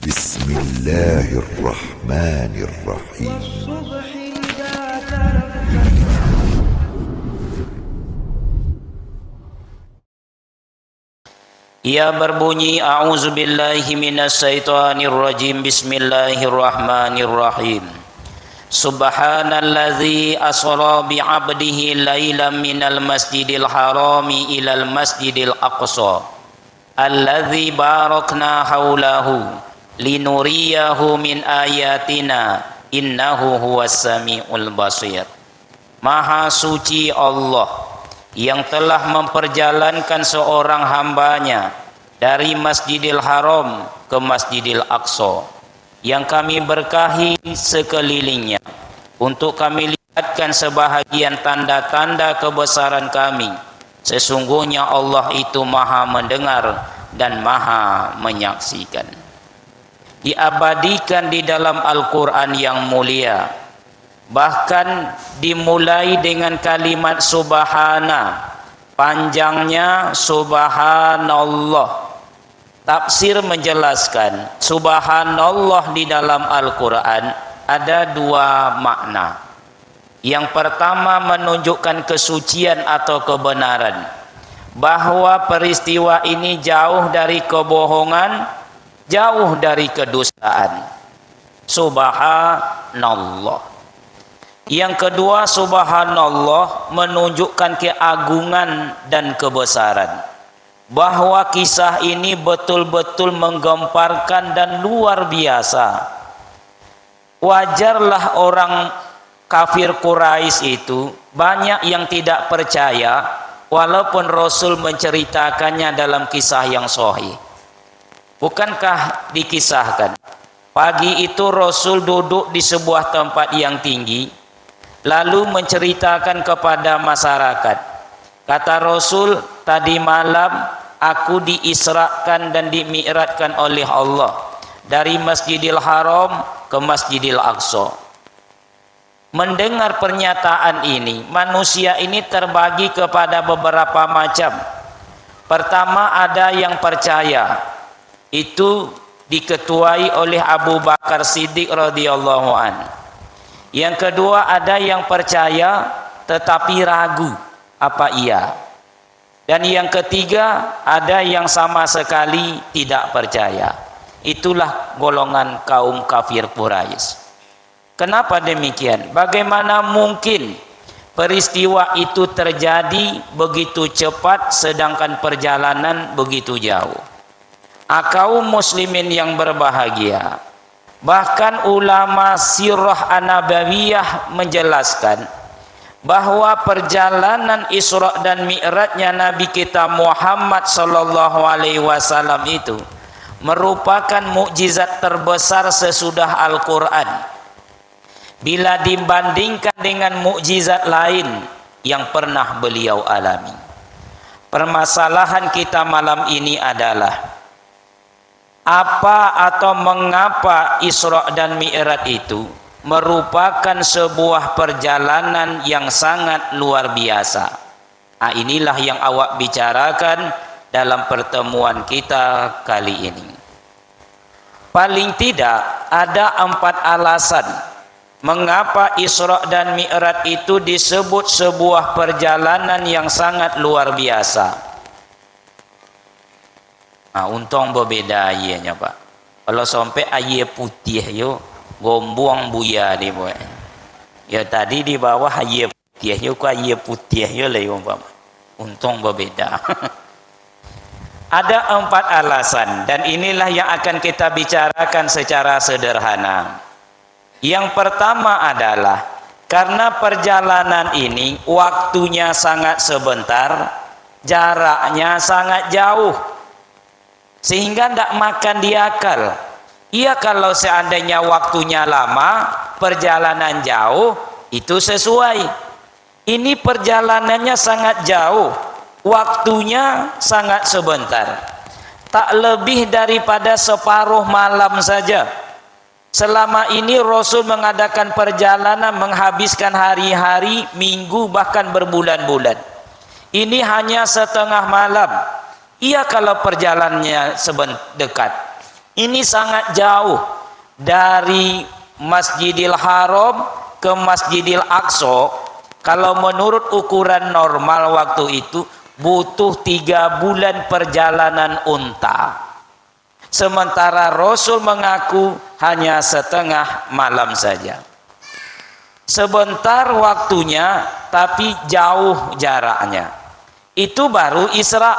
Bismillahirrahmanirrahim. Ia berbunyi a'udzubillahi minasyaitonirrajim. Bismillahirrahmanirrahim. Subhanalladzi asra bi'abdihi lailan minal masjidil harami ilal masjidil aqsa alladzi barakna haulahu linuriyahu min ayatina innahu huwas samiul basir. Maha suci Allah yang telah memperjalankan seorang hambanya dari Masjidil Haram ke Masjidil Aqsa yang kami berkahi sekelilingnya untuk kami lihatkan sebahagian tanda-tanda kebesaran kami. Sesungguhnya Allah itu maha mendengar dan maha menyaksikan. Diabadikan di dalam Al-Quran yang mulia, bahkan dimulai dengan kalimat subhana, panjangnya subhanallah. Tafsir menjelaskan subhanallah di dalam Al-Quran ada dua makna. Yang pertama menunjukkan kesucian atau kebenaran, bahwa peristiwa ini jauh dari kebohongan, jauh dari kedustaan. Subhanallah. Yang kedua, subhanallah menunjukkan keagungan dan kebesaran, bahwa kisah ini betul-betul menggemparkan dan luar biasa. Wajarlah orang kafir Quraisy itu banyak yang tidak percaya walaupun Rasul menceritakannya dalam kisah yang sahih. Bukankah dikisahkan pagi itu Rasul duduk di sebuah tempat yang tinggi lalu menceritakan kepada masyarakat. Kata Rasul, tadi malam aku diisrakan dan dimi'rajkan oleh Allah dari Masjidil Haram ke Masjidil Aqsa. Mendengar pernyataan ini, manusia ini terbagi kepada beberapa macam. Pertama, ada yang percaya, itu diketuai oleh Abu Bakar Siddiq radhiyallahu an. Yang kedua, ada yang percaya tetapi ragu apa iya. Dan yang ketiga, ada yang sama sekali tidak percaya. Itulah golongan kaum kafir Quraisy. Kenapa demikian? Bagaimana mungkin peristiwa itu terjadi begitu cepat sedangkan perjalanan begitu jauh? Kaum muslimin yang berbahagia, bahkan ulama sirah an-nabawiyah menjelaskan bahwa perjalanan Isra dan Mi'rajnya Nabi kita Muhammad sallallahu alaihi wasallam itu merupakan mukjizat terbesar sesudah Al-Quran bila dibandingkan dengan mukjizat lain yang pernah beliau alami. Permasalahan kita malam ini adalah apa atau mengapa Isra dan Mi'raj itu merupakan sebuah perjalanan yang sangat luar biasa. Inilah yang awak bicarakan dalam pertemuan kita kali ini. Paling tidak ada 4 alasan mengapa Isra dan Mi'raj itu disebut sebuah perjalanan yang sangat luar biasa. Untung berbeda ayahnya Pak. Kalau sampai ayah putih yo gombuang buaya ni boy. Ya tadi di bawah ayah putih yo ke ayah putih yo lagi umpama. Untung berbeda. Ada 4 alasan dan inilah yang akan kita bicarakan secara sederhana. Yang pertama adalah karena perjalanan ini waktunya sangat sebentar, jaraknya sangat jauh, sehingga tidak makan di akal. Iya, kalau seandainya waktunya lama, perjalanan jauh, itu sesuai. Ini perjalanannya sangat jauh, waktunya sangat sebentar, tak lebih daripada separuh malam saja. Selama ini Rasul mengadakan perjalanan menghabiskan hari-hari, minggu, bahkan berbulan-bulan. Ini hanya setengah malam. Iya kalau perjalanannya dekat. Ini sangat jauh dari Masjidil Haram ke Masjidil Aqsa. Kalau menurut ukuran normal waktu itu butuh 3 bulan perjalanan unta. Sementara Rasul mengaku hanya setengah malam saja. Sebentar waktunya tapi jauh jaraknya. Itu baru Isra.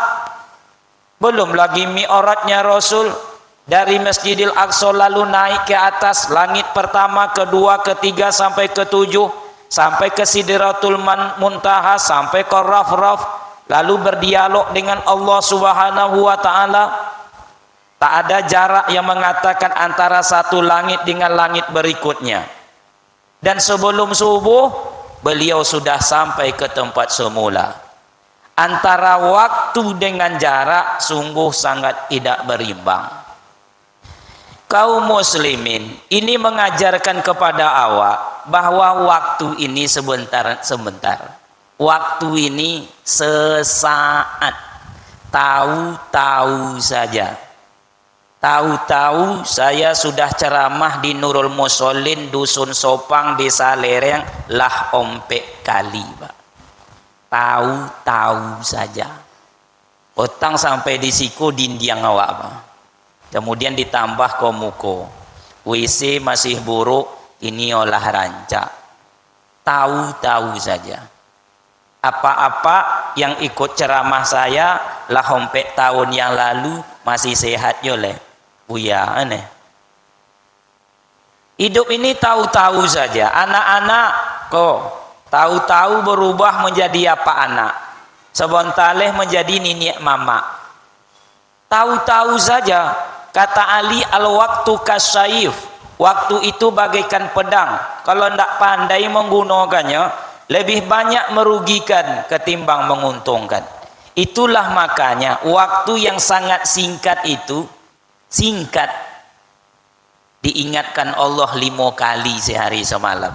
Belum lagi Mi'rajnya Rasul dari Masjidil Aqsa lalu naik ke atas langit pertama, kedua, ketiga sampai ketujuh, sampai ke Sidratul Muntaha, sampai ke Raf-Raf, lalu berdialog dengan Allah Subhanahu wa taala. Tak ada jarak yang mengatakan antara satu langit dengan langit berikutnya. Dan sebelum subuh beliau sudah sampai ke tempat semula. Antara waktu dengan jarak sungguh sangat tidak berimbang. Kaum muslimin, ini mengajarkan kepada awak bahwa waktu ini sebentar. Waktu ini sesaat. Tahu-tahu saja. Tahu-tahu saya sudah ceramah di Nurul Musallin, Dusun Sopang, Desa Lereng, lah ompek kali, Pak. Tahu-tahu saja. Otang sampai di siku dindiang awak, Pak. Kemudian ditambah komuko. WC masih buruk, ini olah rancak. Tahu-tahu saja. Apa-apa yang ikut ceramah saya lah ompek tahun yang lalu masih sehat yole. Buya aneh. Hidup ini tahu-tahu saja. Anak-anak kok tahu-tahu berubah menjadi apa anak. Sebentar menjadi niniak mama. Tahu-tahu saja. Kata Ali, al-waktu kasyayif. Waktu itu bagaikan pedang. Kalau tidak pandai menggunakannya, lebih banyak merugikan ketimbang menguntungkan. Itulah makanya waktu yang sangat singkat itu singkat. Diingatkan Allah 5 kali sehari semalam.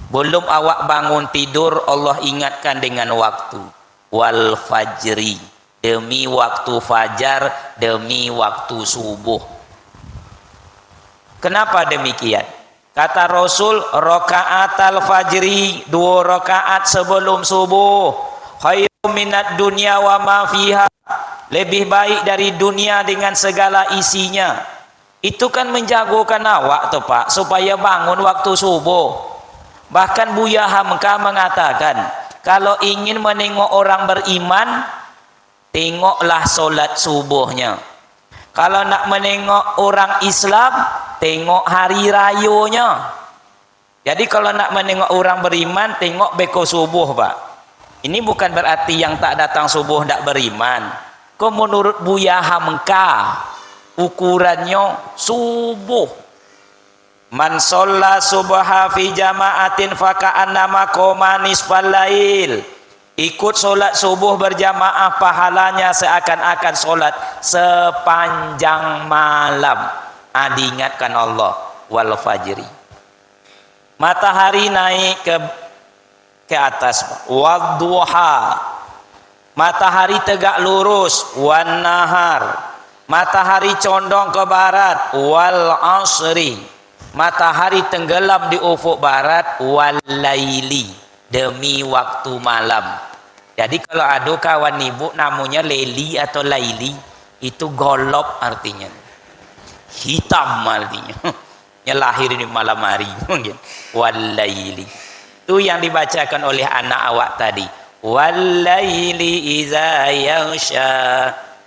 Belum awak bangun tidur Allah ingatkan dengan waktu. Wal fajri, demi waktu fajar, demi waktu subuh. Kenapa demikian? Kata Rasul, rakaat al-fajri, 2 rakaat sebelum subuh, khairum minad dunya wa ma fiha, lebih baik dari dunia dengan segala isinya. Itu kan menjagokan awak tuh Pak, supaya bangun waktu subuh. Bahkan Buya Hamka mengatakan, kalau ingin menengok orang beriman, tengoklah solat subuhnya. Kalau nak menengok orang Islam, tengok hari rayanya. Jadi kalau nak menengok orang beriman, tengok beko subuh, Pak. Ini bukan berarti yang tak datang subuh tak beriman. Kok menurut Buya Hamka, ukurannya subuh. Man sholla subha fi jama'atin faka'annama qoma nisfal lail. Ikut solat subuh berjamaah pahalanya seakan-akan solat sepanjang malam. Diingatkan Allah. Wal fajri. Matahari naik ke atas. Wadduha. Matahari tegak lurus. Wan nahar. Matahari condong ke barat. Wal asri. Matahari tenggelam di ufuk barat. Wal laili. Demi waktu malam. Jadi kalau ada kawan ibu namanya Leli atau Laili, itu golop artinya. Hitam artinya. Yang lahir di malam hari. Wal laili. Itu yang dibacakan oleh anak awak tadi. Wal-laili iza yaghsha.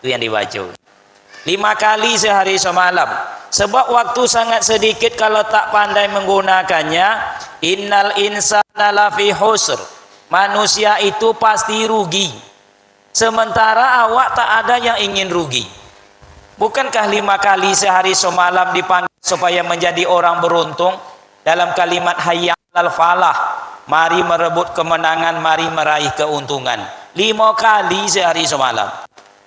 Itu yang dibaca 5 kali sehari semalam. Sebab waktu sangat sedikit kalau tak pandai menggunakannya. Innal insana lafi husr. Manusia itu pasti rugi. Sementara awak tak ada yang ingin rugi. Bukankah 5 kali sehari semalam dipanggil supaya menjadi orang beruntung? Dalam kalimat hayya 'alal falah, mari merebut kemenangan, mari meraih keuntungan. 5 kali sehari semalam.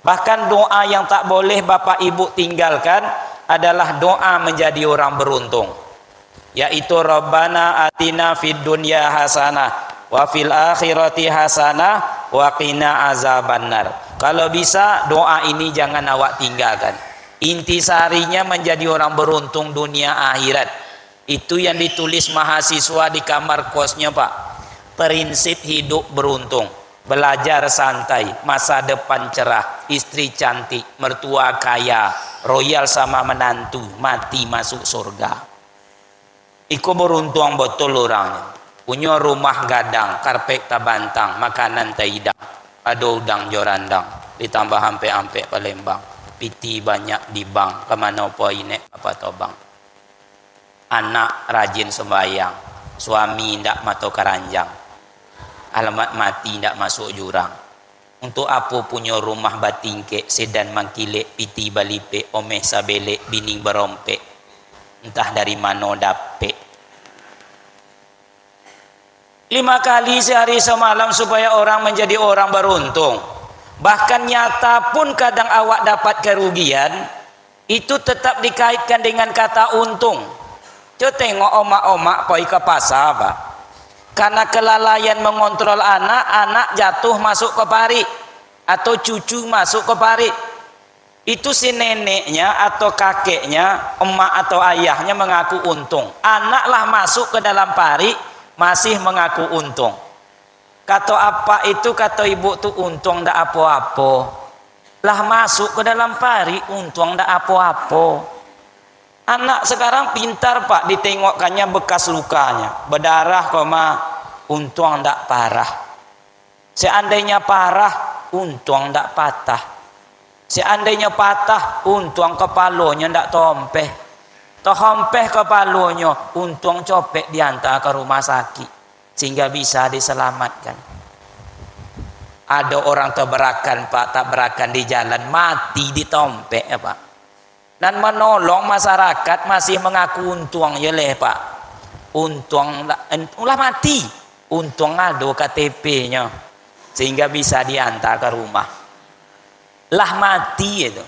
Bahkan doa yang tak boleh bapak ibu tinggalkan adalah doa menjadi orang beruntung, yaitu Rabbana atina fid dunya hasanah wa fil akhirati hasanah wa qina azabannar. Kalau bisa doa ini jangan awak tinggalkan. Intisarinya menjadi orang beruntung dunia akhirat. Itu yang ditulis mahasiswa di kamar kosnya, Pak. Prinsip hidup beruntung. Belajar santai, masa depan cerah, istri cantik, mertua kaya, royal sama menantu, mati masuk surga. Iku beruntung betul orangnya. Punya rumah gadang, karpet tabantang, makanan taidang, ada udang jorandang, ditambah hampe-hampe Palembang, piti banyak di bank, kemana poinek apa tobang. Anak rajin sembahyang, suami ndak mato keranjang, alamat mati ndak masuk jurang. Untuk apa punya rumah batingke, sedan mangkilek, piti balipe, omeh sabelek, bini berompek, entah dari mana dapet. 5 kali sehari semalam supaya orang menjadi orang beruntung. Bahkan nyata pun kadang awak dapat kerugian, itu tetap dikaitkan dengan kata untung. Coba tengok omak-omak pergi ke pasar, Pak. Karena kelalaian mengontrol anak, anak jatuh masuk ke parit atau cucu masuk ke parit. Itu si neneknya atau kakeknya, emak atau ayahnya mengaku untung. Anaklah masuk ke dalam parit masih mengaku untung. Kata apa itu, kata ibu tuh untung ndak apa-apa. Lah masuk ke dalam parit untung ndak apa-apa. Anak sekarang pintar, Pak, ditengokkannya bekas lukanya, berdarah koma, untung ndak parah. Seandainya parah, untung ndak patah. Seandainya patah, untung kepalanya ndak tompeh. Tompeh kepalanya, untung copek diantar ke rumah sakit sehingga bisa diselamatkan. Ada orang tabrakan, Pak, tabrakan di jalan, mati ditompek ya, Pak. Dan menolong masyarakat masih mengaku untung ya leh, Pak. Untung ulah mati, untung ada KTP-nya sehingga bisa diantar ke rumah. Lah mati itu.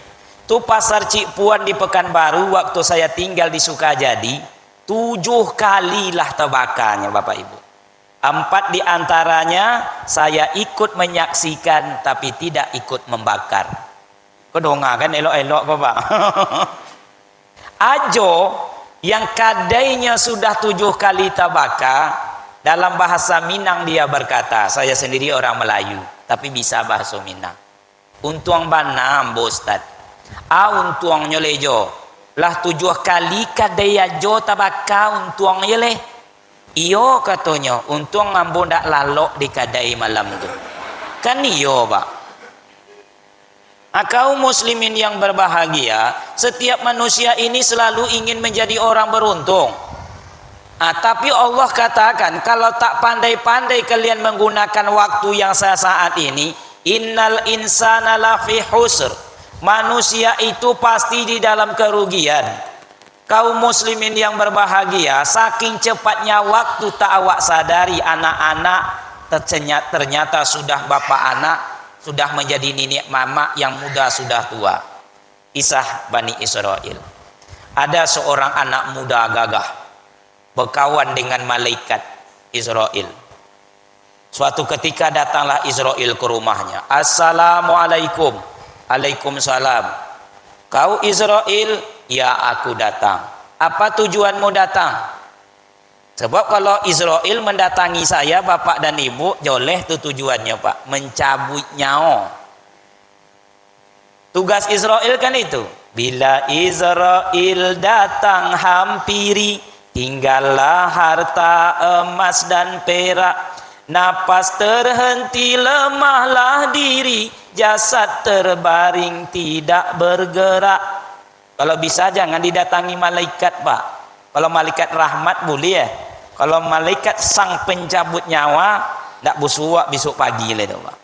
Tuh pasar Cikpuan di Pekanbaru waktu saya tinggal di Sukajadi, 7 kalilah tebakannya, Bapak Ibu. 4 diantaranya saya ikut menyaksikan tapi tidak ikut membakar. Kedonga kan elok-elok kok, Pak. Ajo yang kadainya sudah 7 kali tabaka, dalam bahasa Minang dia berkata, saya sendiri orang Melayu tapi bisa bahasa Minang. Untuang banam Bostad. Untuang nyolejo. Lah 7 kali kadaya jo tabaka untuang yele. Iyo katanya, untuang ngambo ndak lalok di kadai malam tu. Kan iyo, Pak. Kaum muslimin yang berbahagia, setiap manusia ini selalu ingin menjadi orang beruntung. Tapi Allah katakan, kalau tak pandai-pandai kalian menggunakan waktu yang saat ini, innal insana lafi husr. Manusia itu pasti di dalam kerugian. Kaum muslimin yang berbahagia, saking cepatnya waktu tak awak sadari, anak-anak ternyata sudah bapak anak, sudah menjadi nenek mama, yang muda sudah tua. Kisah Bani Israel. Ada seorang anak muda gagah berkawan dengan malaikat Israel. Suatu ketika datanglah Israel ke rumahnya. Assalamualaikum. Waalaikumsalam. Kau Israel? Ya, aku datang. Apa tujuanmu datang? Sebab kalau Israel mendatangi saya, bapak dan ibu, joleh itu tujuannya, Pak, mencabut nyawa. Tugas Israel kan itu. Bila Israel datang hampiri, tinggallah harta emas dan perak. Napas terhenti, lemahlah diri, jasad terbaring tidak bergerak. Kalau bisa jangan didatangi malaikat, Pak. Kalau malaikat rahmat boleh ya. Kalau malaikat sang pencabut nyawa, tidak busuak besok pagi lah, Pak.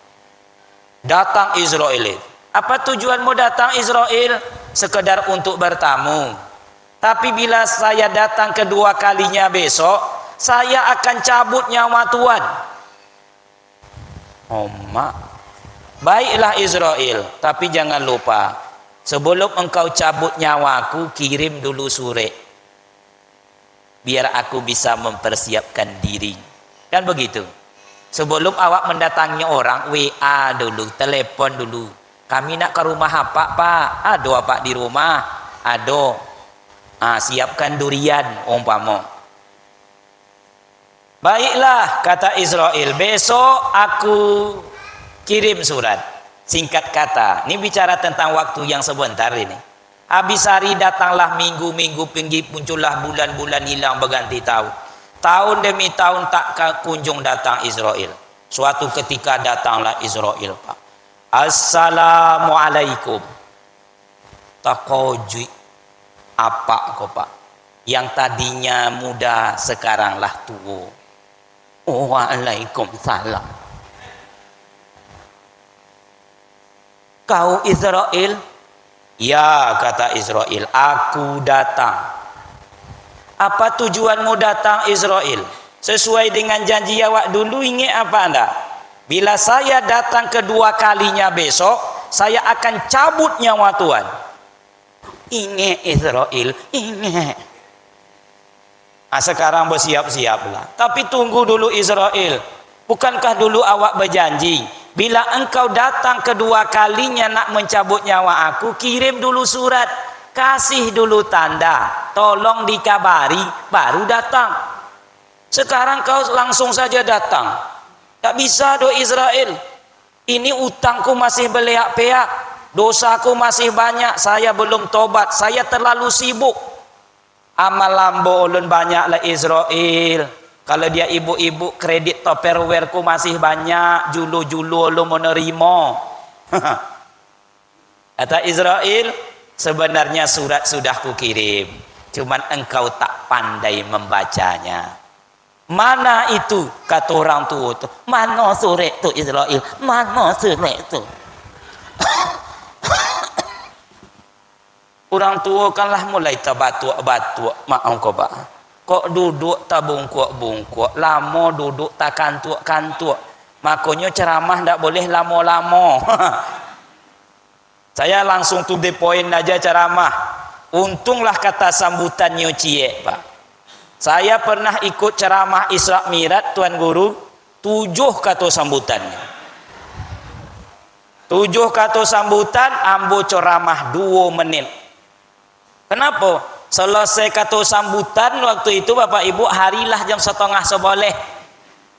Datang Israel. Apa tujuanmu datang Israel? Sekedar untuk bertamu. Tapi bila saya datang kedua kalinya besok, saya akan cabut nyawa Tuhan. Mak, baiklah Israel, tapi jangan lupa, sebelum engkau cabut nyawaku, kirim dulu surat, biar aku bisa mempersiapkan diri. Kan begitu. Sebelum awak mendatangi orang, WA dulu, telepon dulu. Kami nak ke rumah apa pak? Ada apa di rumah? Ada. Siapkan durian umpama. Baiklah kata Israel, besok aku kirim surat. Singkat kata, ini bicara tentang waktu yang sebentar ini. Habis hari datanglah minggu-minggu pergi, muncullah bulan-bulan hilang berganti tahun. Tahun demi tahun tak kunjung datang Israel. Suatu ketika datanglah Israel pak. Assalamualaikum. Takoji apa kau pak? Yang tadinya muda sekaranglah tua. Waalaikumsalam. Kau Israel? Ya kata Israel, aku datang. Apa tujuanmu datang Israel? Sesuai dengan janji awak dulu, ingat apa anda? Bila saya datang kedua kalinya besok, saya akan cabut nyawa Tuhan. Ingat Israel, ingat. Sekarang bersiap-siaplah. Tapi tunggu dulu Israel. Bukankah dulu awak berjanji, bila engkau datang kedua kalinya nak mencabut nyawa aku, kirim dulu surat, kasih dulu tanda, tolong dikabari, baru datang. Sekarang kau langsung saja datang. Tak bisa do Israel. Ini utangku masih beleak-peak, dosaku masih banyak, saya belum tobat, saya terlalu sibuk. Amal lambo ulun banyaklah Israel. Kalau dia ibu-ibu, kredit Tupperware ku masih banyak, julu-julu ulun menerima. Kata Israel, sebenarnya surat sudah ku kirim, cuman engkau tak pandai membacanya. Mana itu? Kata orang tua tu. Mana surat tu Israel? Mana surat tu? Orang tua kanlah mulai terbatuk-batuk. Maaf kau pak. Kok duduk tak bungkuk-bungkuk. Lama duduk tak kantuk-kantuk. Makanya ceramah tak boleh lama-lama. Saya langsung to the point aja ceramah. Untunglah kata sambutannya cie pak. Saya pernah ikut ceramah Isra Mi'raj Tuan Guru, 7 kata sambutannya. 7 kata sambutan, ambo ceramah 2 menit. Kenapa? Selesai kata sambutan waktu itu Bapak Ibu, harilah jam 10:30.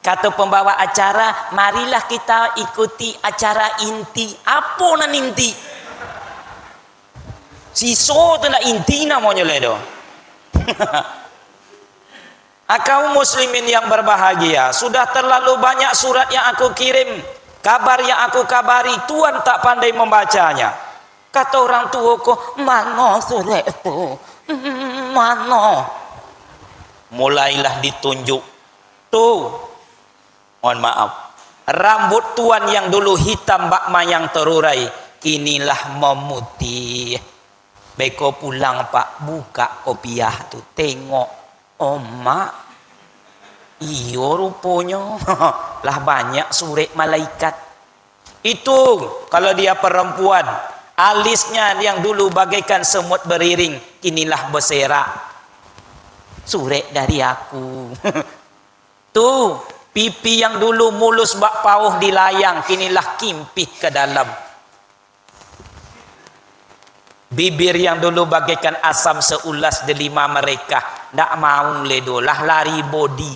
Kata pembawa acara, marilah kita ikuti acara inti. Apa nan inti? Siso tu nak inti namanya ledo. Kaum muslimin yang berbahagia, sudah terlalu banyak surat yang aku kirim, kabar yang aku kabari, Tuhan tak pandai membacanya. Kata orang tuaku, mana surat itu? Mana? Mulailah ditunjuk. Tuh, mohon maaf, rambut Tuhan yang dulu hitam bakma yang terurai, kinilah memutih. Beko pulang pak, buka kopiah tu, tengok. Oh mak, iyo rupanya lah banyak surat malaikat. Itu kalau dia perempuan, alisnya yang dulu bagaikan semut beriring, kinilah berserak. Surat dari aku. Tuh, pipi yang dulu mulus bak pauh di layang, kinilah kimpih ke dalam. Bibir yang dulu bagaikan asam seulas delima mereka, tak mau ledolah lari body.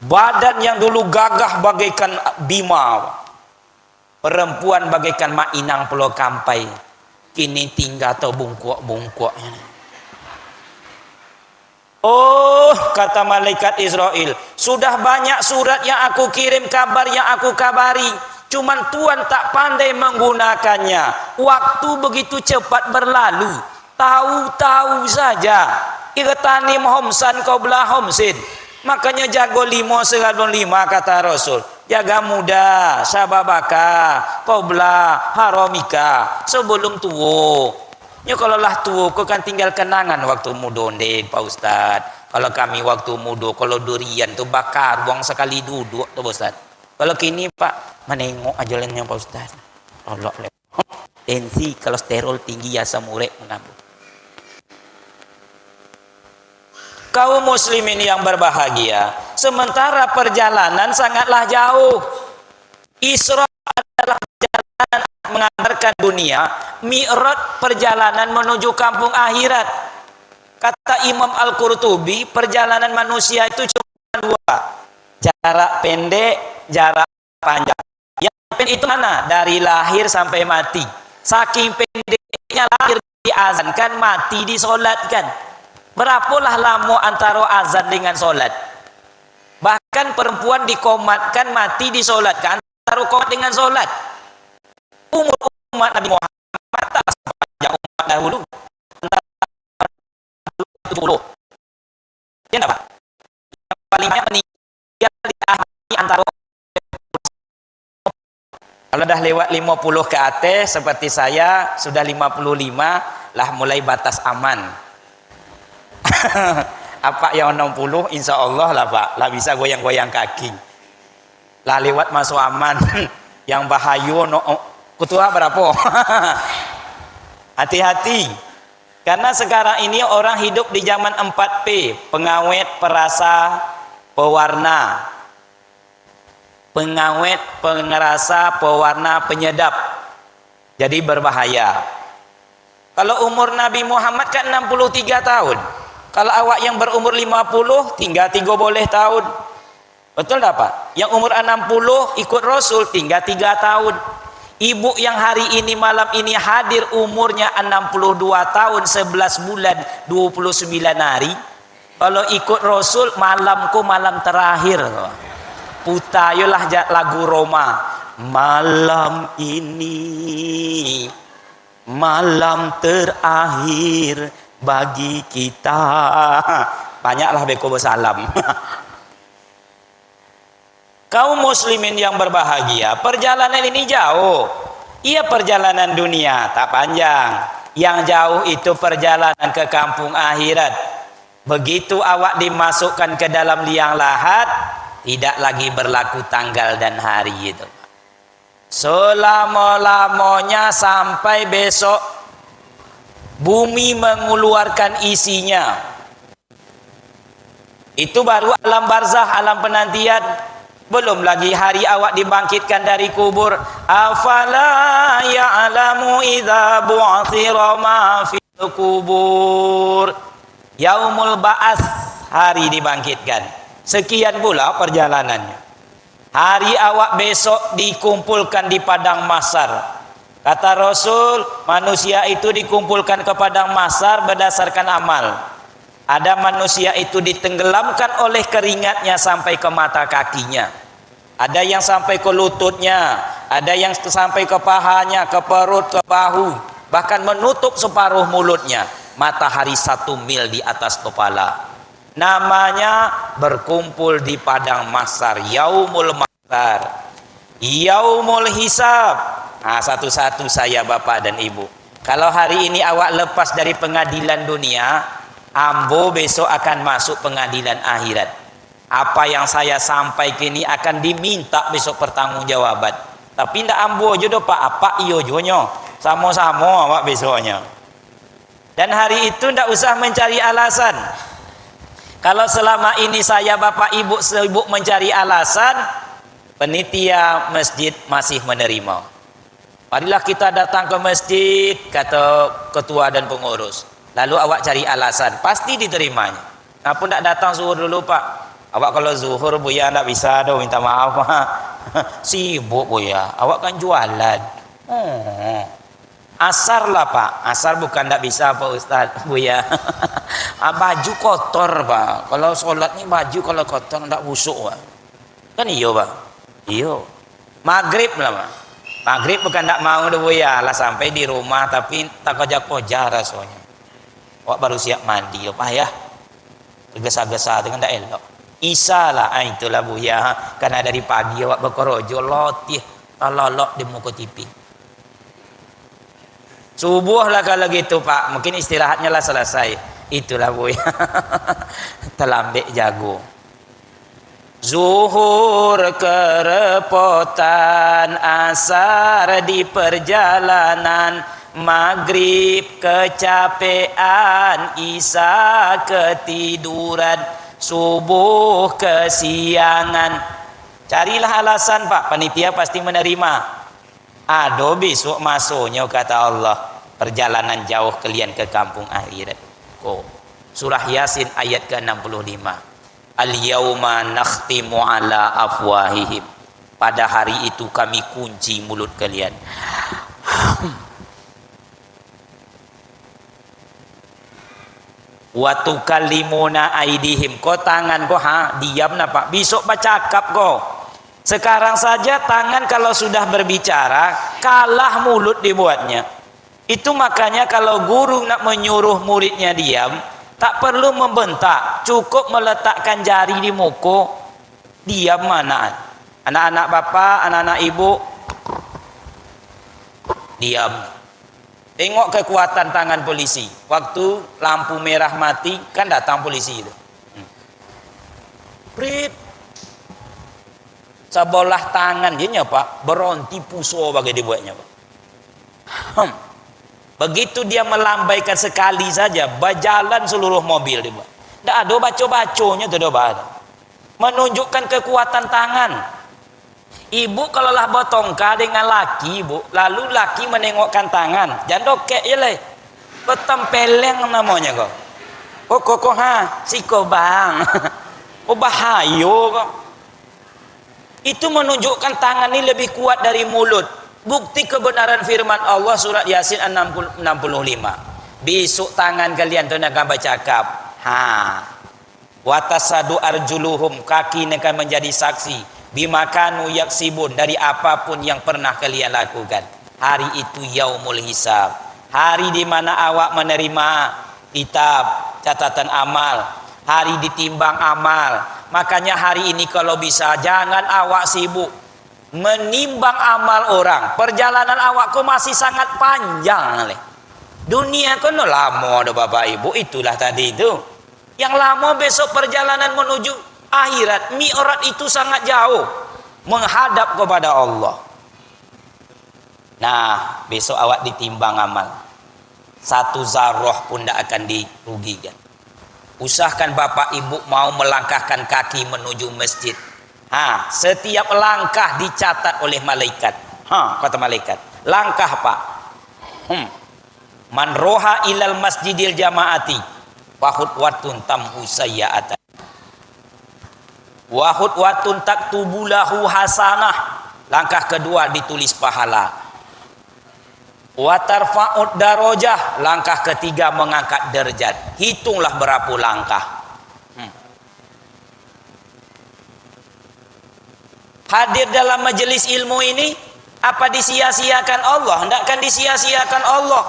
Badan yang dulu gagah bagaikan bima, perempuan bagaikan mak inang pulau kampai, kini tinggal terbungkuk-bungkuk. Oh, kata malaikat Israel, sudah banyak surat yang aku kirim, kabar yang aku kabari, cuman Tuhan tak pandai menggunakannya. Waktu begitu cepat berlalu, tahu-tahu saja. Irtani homsan qabla homsin. Makanya jago 5 serabun 5 kata Rasul. Jaga muda, sababaka, qabla haramika, sebelum tua. Ya kalau lah tua, kau kan tinggal kenangan waktu muda ndek Pak Ustaz. Kalau kami waktu muda, kalau durian tu bakar, buang sekali duduk tu Pak Ustaz. Kalau kini Pak, menengok aja lainnya Pak Ustaz. Tolok le. Tensi kolesterol tinggi, asam urat menambah. Kaum muslimin yang berbahagia, sementara perjalanan sangatlah jauh. Isra mengantarkan dunia, mi'raj perjalanan menuju kampung akhirat. Kata Imam Al-Qurtubi, perjalanan manusia itu cuma dua, jarak pendek, jarak panjang. Yang pendek itu mana? Dari lahir sampai mati. Saking pendeknya lahir diazankan, mati disolatkan. Berapalah lama antara azan dengan solat? Bahkan perempuan dikomatkan, mati disolatkan antara komat dengan solat. Umur umat Nabi Muhammad tak sepanjang umat dahulu, antara 70. Ya enggak, Pak? Yang paling banyak meninggal di akhir antara, kalau dah lewat 50 ke atas seperti saya sudah 55 lah mulai batas aman. Apa yang 60 insya Allah lah Pak, lah bisa goyang-goyang kaki lah, lewat masuk aman. Yang bahaya no, ketua berapa? Hati-hati, karena sekarang ini orang hidup di zaman 4P, pengawet, perasa, pewarna. Pengawet, pengerasa, pewarna, penyedap. Jadi berbahaya. Kalau umur Nabi Muhammad kan 63 tahun. Kalau awak yang berumur 50 tinggal 3 boleh tahun. Betul tak Pak? Yang umur 60 ikut Rasul tinggal 3 tahun. Ibu yang hari ini malam ini hadir umurnya 62 tahun 11 bulan 29 hari. Kalau ikut Rasul malamku malam terakhir. Putayolah lagu Roma. Malam ini malam terakhir bagi kita. Banyaklah beko bersalam. Kaum muslimin yang berbahagia, perjalanan ini jauh. Iya, perjalanan dunia tak panjang. Yang jauh itu perjalanan ke kampung akhirat. Begitu awak dimasukkan ke dalam liang lahat, tidak lagi berlaku tanggal dan hari itu. Selama-lamanya sampai besok bumi mengeluarkan isinya. Itu baru alam barzah, alam penantian. Belum lagi hari awak dibangkitkan dari kubur. Afala ya'lamu idza bu'thira ma fil kubur. Yaumul ba'ats, hari dibangkitkan. Sekian pula perjalanannya. Hari awak besok dikumpulkan di padang mahsyar. Kata Rasul, manusia itu dikumpulkan ke padang mahsyar berdasarkan amal. Ada manusia itu ditenggelamkan oleh keringatnya sampai ke mata kakinya. Ada yang sampai ke lututnya, ada yang sampai ke pahanya, ke perut, ke bahu, bahkan menutup separuh mulutnya. Matahari 1 mil di atas kepala. Namanya berkumpul di padang mahsyar, yaumul mahsyar, yaumul hisab. Nah, satu-satu saya Bapak dan Ibu, kalau hari ini awak lepas dari pengadilan dunia, ambo besok akan masuk pengadilan akhirat. Apa yang saya sampaikan ini akan diminta besok pertanggungjawaban. Tapi ndak ambo jodoh Pak, apa iyo jonyo, sama-sama awak besoknya. Dan hari itu ndak usah mencari alasan. Kalau selama ini saya Bapak Ibu sibuk mencari alasan, panitia masjid masih menerima. Marilah kita datang ke masjid, kata ketua dan pengurus. Lalu awak cari alasan, pasti diterimanya. Kenapa tidak datang zuhur dulu Pak? Awak kalau zuhur Buya tidak bisa dah, minta maaf Pak. Sibuk Buya, awak kan jualan. Asar lah Pak, asar bukan tidak bisa Pak Ustaz Buya. Baju kotor Pak, kalau sholat ni baju kalau kotor tidak busuk Pak. Kan iyo Pak, iyo. Maghrib lah Pak. Maghrib bukan tidak mau dah Buya, lah sampai di rumah tapi tak kojak-kojak rasanya. Awak baru siap mandi Pak ya, tergesa-gesa dengan tak elok. Isya lah, itulah Buya, karena dari pagi awak berkorojo lotih talolok di muka TV. Subuh lah kalau gitu Pak, mungkin istirahatnya lah selesai. Itulah Buya. Terlambat jago. Zuhur kerepotan, asar di perjalanan, maghrib kecapean, isya ketiduran, subuh kesiangan. Carilah alasan Pak, panitia pasti menerima. Ada besok masuknya kata Allah. Perjalanan jauh kalian ke kampung akhirat. Kok surah Yasin ayat ke-65. Al-yauma nakhtimu ala afwahihim. Pada hari itu kami kunci mulut kalian. Wa tukallimuna aidihim. Kau tangan kau diam napa? Besok bercakap kau. Sekarang saja tangan kalau sudah berbicara kalah mulut dibuatnya. Itu makanya kalau guru nak menyuruh muridnya diam, tak perlu membentak, cukup meletakkan jari di muka, diam mana. Anak-anak bapak, anak-anak ibu, diam. Tengok kekuatan tangan polisi. Waktu lampu merah mati, kan datang polisi itu. Prit. Sebelah tangan dia Pak, beronti puso bagi dibuatnya Pak. Begitu dia melambaikan sekali saja, berjalan seluruh mobil dibuat. Tak ada baca-baconya tu ada. Menunjukkan kekuatan tangan. Ibu kalau lah bertongkar dengan laki, ibu, lalu laki menengokkan tangan, jangan dokek je lah. Bertempeleng namanya kau. Kok siko bang. Oh bahaya kau. Itu menunjukkan tangan ini lebih kuat dari mulut. Bukti kebenaran firman Allah surat Yasin 65. Besok tangan kalian tu nak bercakap. Watasadu arjuluhum, kaki akan menjadi saksi. Bimakanu yaksibun, dari apapun yang pernah kalian lakukan. Hari itu yaumul hisab. Hari di mana awak menerima kitab catatan amal. Hari ditimbang amal. Makanya hari ini kalau bisa jangan awak sibuk menimbang amal orang. Perjalanan awak kau masih sangat panjang. Dunia kau lama dah bapak ibu. Itulah tadi itu. Yang lama besok perjalanan menuju akhirat. Mi'raj itu sangat jauh. Menghadap kepada Allah. Nah besok awak ditimbang amal. Satu zarah pun tidak akan dirugikan. Usahakan bapak ibu mau melangkahkan kaki menuju masjid. Setiap langkah dicatat oleh malaikat. Kata malaikat, langkah pak. Man roha ilal masjidil jamaati wahud watun tamhu sayyaatan. Wahud watun taktubulahu hasanah. Langkah kedua ditulis pahala. Watarfa'ud darajah, langkah ketiga mengangkat derajat. Hitunglah berapa langkah. Hadir dalam majelis ilmu ini apa disia-siakan Allah? Hendakkan disia-siakan Allah.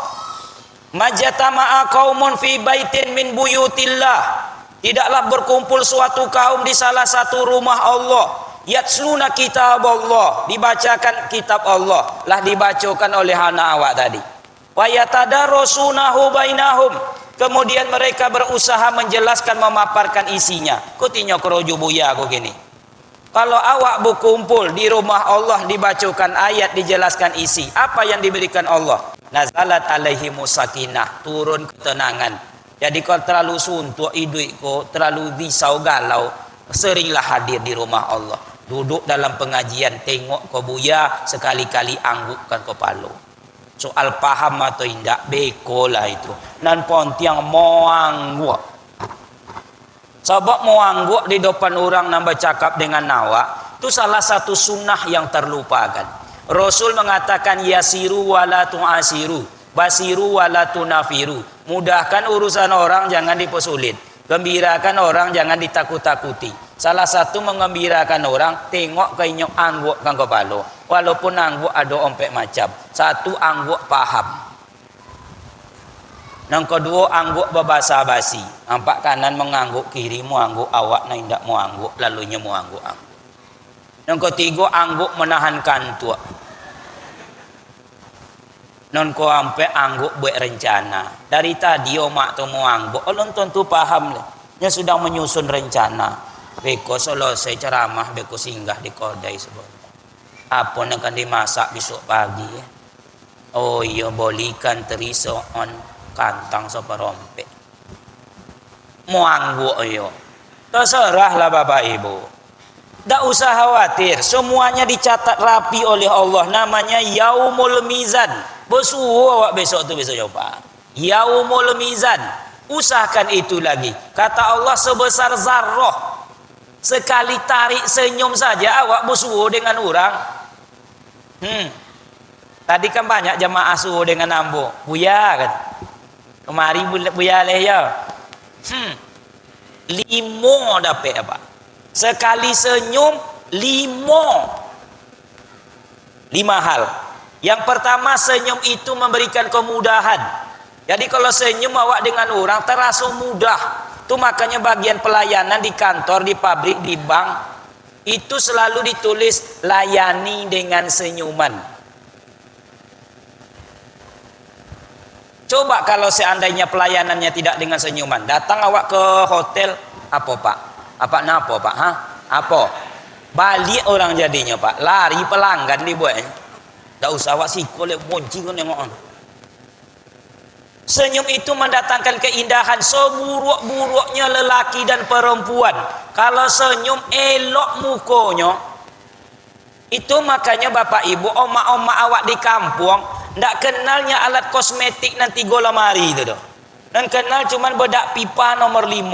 Majtama'a qaumun fi baitin min buyutillah. Tidaklah berkumpul suatu kaum di salah satu rumah Allah. Yatsluna kitab Allah, dibacakan kitab Allah, lah dibacakan oleh anak awak tadi. Wa yatadarasunahu bainahum, kemudian mereka berusaha menjelaskan, memaparkan isinya. Kau tinjau keroju buya aku gini. Kalau awak berkumpul di rumah Allah, dibacakan ayat, dijelaskan isi, apa yang diberikan Allah? Nazalat alaihimus sakinah, turun ketenangan. Jadi kalau terlalu suntuk hidup kau, terlalu risau galau, seringlah hadir di rumah Allah. Duduk dalam pengajian, tengok kau buya, sekali-kali anggukkan kepala. Soal paham atau tidak, beko lah itu. Nan pontiang mau angguk. Sebab mau angguk di depan orang nambah cakap dengan nawak, itu salah satu sunnah yang terlupakan. Rasul mengatakan yasiru wala tu'asiru, basiru wala tunafiru. Mudahkan urusan orang, jangan dipersulit. Gembirakan orang, jangan ditakut-takuti. Salah satu mengembirakan orang, tengok kainyok angguk kan kepala. Walaupun angguk ada ompek macam. Satu angguk paham. Yang kedua angguk berbahasa basi. Nampak kanan mengangguk, kiri mu angguk, awak nak indak mu angguk, lalunya mu angguk. Yang ketiga angguk menahan kantuk. Non ko ampe angguk buat rencana. Dari tadi omak tu mu angguk, ulun tentu paham lah. Dia sudah menyusun rencana. Beko selesai ceramah, beko singgah di kodai sebentar. Apa nak akan dimasak besok pagi? Oh iya, bolikan teriso on kantang seperompe. Muanggu yo. Terserahlah bapak ibu. Tak usah khawatir, semuanya dicatat rapi oleh Allah. Namanya Yaumul Mizan. Bersuruh awak besok tu besok jawab. Yaumul Mizan. Usahakan itu lagi. Kata Allah sebesar zarrah. Sekali tarik senyum saja awak bersuruh dengan orang. Tadi kan banyak jamaah suruh dengan ambo. Buya kan. Kemari buya leh ya. 5 dapat apa? Sekali senyum 5 hal. Yang pertama, senyum itu memberikan kemudahan. Jadi kalau senyum awak dengan orang terasa mudah. Itu makanya bagian pelayanan di kantor, di pabrik, di bank itu selalu ditulis layani dengan senyuman. Coba kalau seandainya pelayanannya tidak dengan senyuman, datang awak ke hotel, apa pak? Apa napa pak? Apa? Balik orang jadinya pak, lari pelanggan dibuat. Tak usah awak sikol bonci kan nengok. Senyum itu mendatangkan keindahan. Seburuk-buruknya lelaki dan perempuan, kalau senyum elok mukonya. Itu makanya bapak ibu, omak-omak awak di kampung ndak kenalnya alat kosmetik nanti golamari itu doh. Dan kenal cuman bedak pipa nomor 5.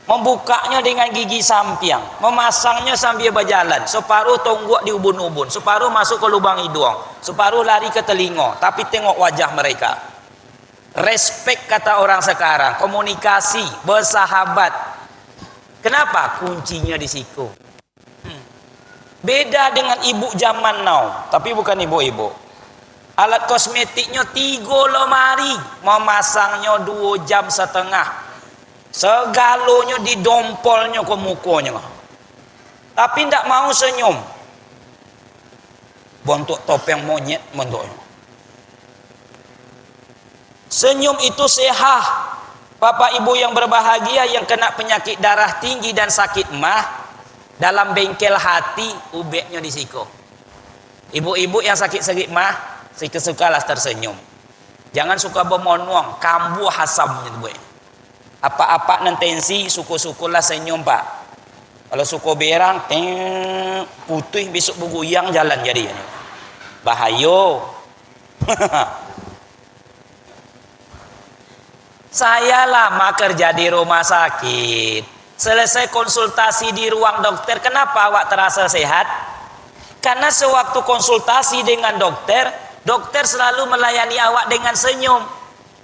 Membukanya dengan gigi sampiang, memasangnya sambil berjalan, separuh tonggok di ubun-ubun, separuh masuk ke lubang hidung, separuh lari ke telinga. Tapi tengok wajah mereka. Respect kata orang sekarang, komunikasi, bersahabat. Kenapa? Kuncinya di situ. Beda dengan ibu zaman now, tapi bukan ibu-ibu. Alat kosmetiknya 3 lemari, memasangnya 2,5 jam. Segalonya didompolnya ke mukanya. Tapi tidak mau senyum. Bentuk topeng monyet bentuknya. Senyum itu sehat. Bapak ibu yang berbahagia yang kena penyakit darah tinggi dan sakit mah, dalam bengkel hati ubeknya di siku. Ibu-ibu yang sakit-sakit mah, suka-sukalah tersenyum. Jangan suka bermonuang, kambuh hasamnya tu buat. Apa-apa nantensi suku-sukulah senyum pak. Kalau suku berang putih besok bergoyang jalan jadi bahayo. Saya lama kerja di rumah sakit, selesai konsultasi di ruang dokter. Kenapa awak terasa sehat? Karena sewaktu konsultasi dengan dokter, dokter selalu melayani awak dengan senyum.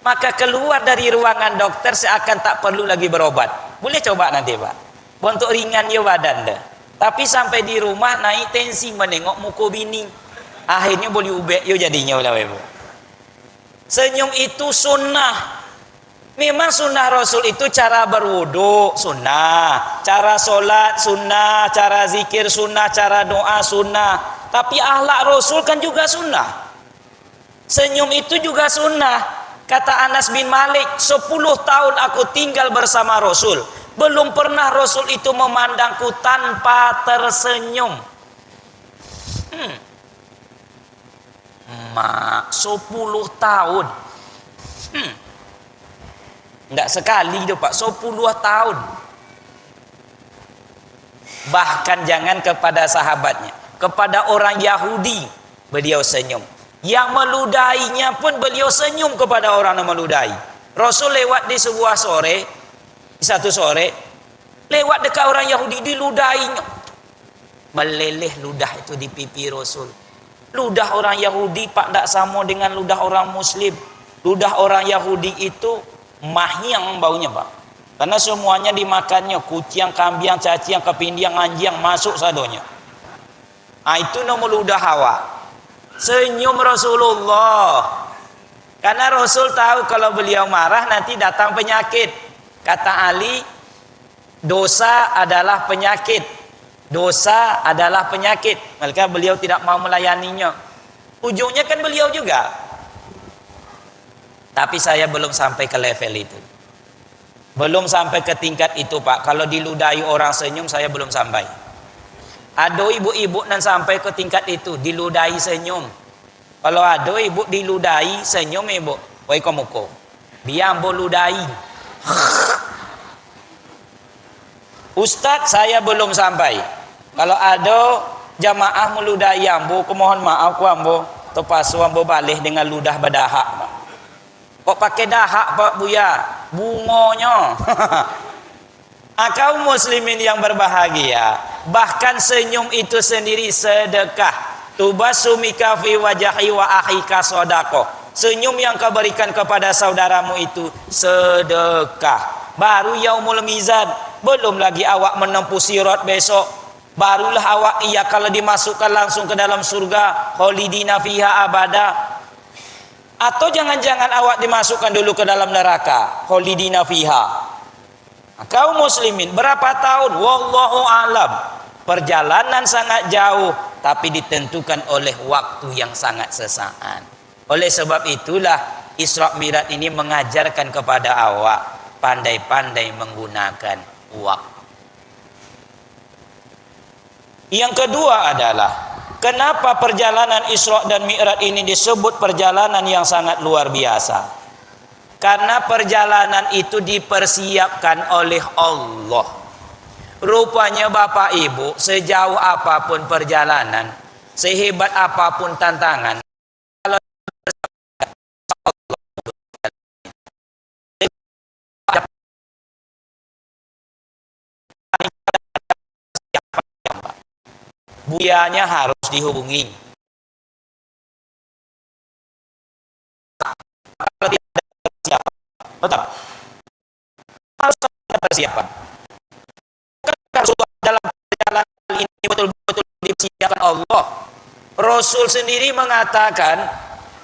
Maka keluar dari ruangan dokter seakan tak perlu lagi berobat. Boleh coba nanti pak, untuk ringan ya badan dah. Tapi sampai di rumah naik tensi menengok muka bini, akhirnya boleh ubek yo jadinya lah ibu. Senyum itu sunnah. Memang sunnah Rasul itu cara berwudu sunnah, cara solat sunnah, cara zikir sunnah, cara doa sunnah. Tapi akhlak Rasul kan juga sunnah. Senyum itu juga sunnah. Kata Anas bin Malik, 10 tahun aku tinggal bersama Rasul, belum pernah Rasul itu memandangku tanpa tersenyum. 10 tahun. Enggak sekali itu pak, 10 tahun. Bahkan jangan kepada sahabatnya, kepada orang Yahudi beliau senyum. Yang meludahinya pun beliau senyum kepada orang yang meludahi. Rasul lewat di sebuah sore, satu sore, lewat dekat orang Yahudi, diludahinya. Meleleh ludah itu di pipi Rasul. Ludah orang Yahudi pak tak sama dengan ludah orang Muslim. Ludah orang Yahudi itu mahiang baunya pak. Karena semuanya dimakannya, kucing, kambing, cacing, kepindiang, anjing masuk sadonya. Itu nama ludah hawa. Senyum Rasulullah. Karena Rasul tahu kalau beliau marah nanti datang penyakit. Kata Ali, dosa adalah penyakit. Dosa adalah penyakit. Maka beliau tidak mau melayaninya. Ujungnya kan beliau juga. Tapi saya belum sampai ke level itu. Belum sampai ke tingkat itu pak. Kalau diludahi orang senyum saya belum sampai. Ada ibu-ibu nan sampai ke tingkat itu, diludahi senyum. Kalau ada ibu diludahi senyum ibu, woi komuko, biar ambo ludahi. Ustadz, saya belum sampai. Kalau ada jamaah meludayam, bu, mohon maaf ku ambo, terpasu ambo balik dengan ludah badahak. Kok pakai dahak Pak Buya? Bungonya. Kaum muslimin yang berbahagia, bahkan senyum itu sendiri sedekah. Tubasumika fi wajahi wa akhika sodako. Senyum yang kau berikan kepada saudaramu itu sedekah. Baru yaumul mizan, belum lagi awak menempuh sirat besok. Barulah awak kalau dimasukkan langsung ke dalam surga, kholidina fiha abada. Atau jangan-jangan awak dimasukkan dulu ke dalam neraka, kholidina fiha. Kaum muslimin, berapa tahun? Wallahu alam. Perjalanan sangat jauh, tapi ditentukan oleh waktu yang sangat sesaat. Oleh sebab itulah Isra Mi'raj ini mengajarkan kepada awak pandai-pandai menggunakan waktu. Yang kedua adalah, kenapa perjalanan Isra dan Mi'raj ini disebut perjalanan yang sangat luar biasa? Karena perjalanan itu dipersiapkan oleh Allah. Rupanya Bapak Ibu, sejauh apapun perjalanan, sehebat apapun tantangan, kalau buyanya harus dihubungi. Kalau tidak ada persiapan, betul? Harus ada persiapan. Dalam perjalanan ini betul-betul dipersiapkan Allah. Rasul sendiri mengatakan,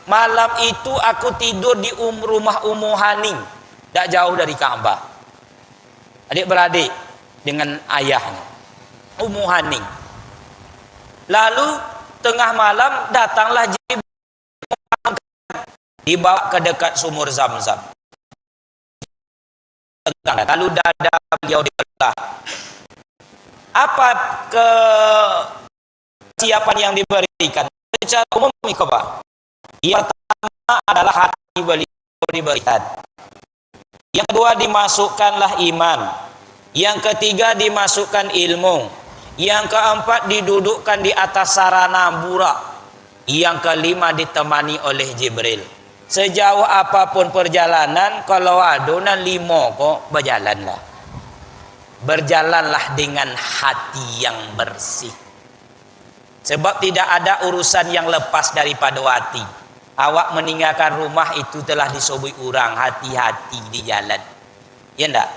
malam itu aku tidur di rumah Ummu Haning, tidak jauh dari Ka'bah. Adik-beradik dengan ayahnya, Ummu Haning. Lalu tengah malam datanglah Jibril, dibawa ke dekat sumur Zam-Zam. Lalu dada beliau dibelah. Apa kesiapan yang diberikan? Secara umum, yang pertama adalah hati beliau diberikan. Yang kedua dimasukkanlah iman. Yang ketiga dimasukkan ilmu. Yang keempat didudukkan di atas sarana burak. Yang kelima ditemani oleh Jibril. Sejauh apapun perjalanan, kalau adonan limo kok berjalanlah. Berjalanlah dengan hati yang bersih. Sebab tidak ada urusan yang lepas daripada hati. Awak meninggalkan rumah itu telah disoboi orang, hati-hati di jalan. Ya enggak?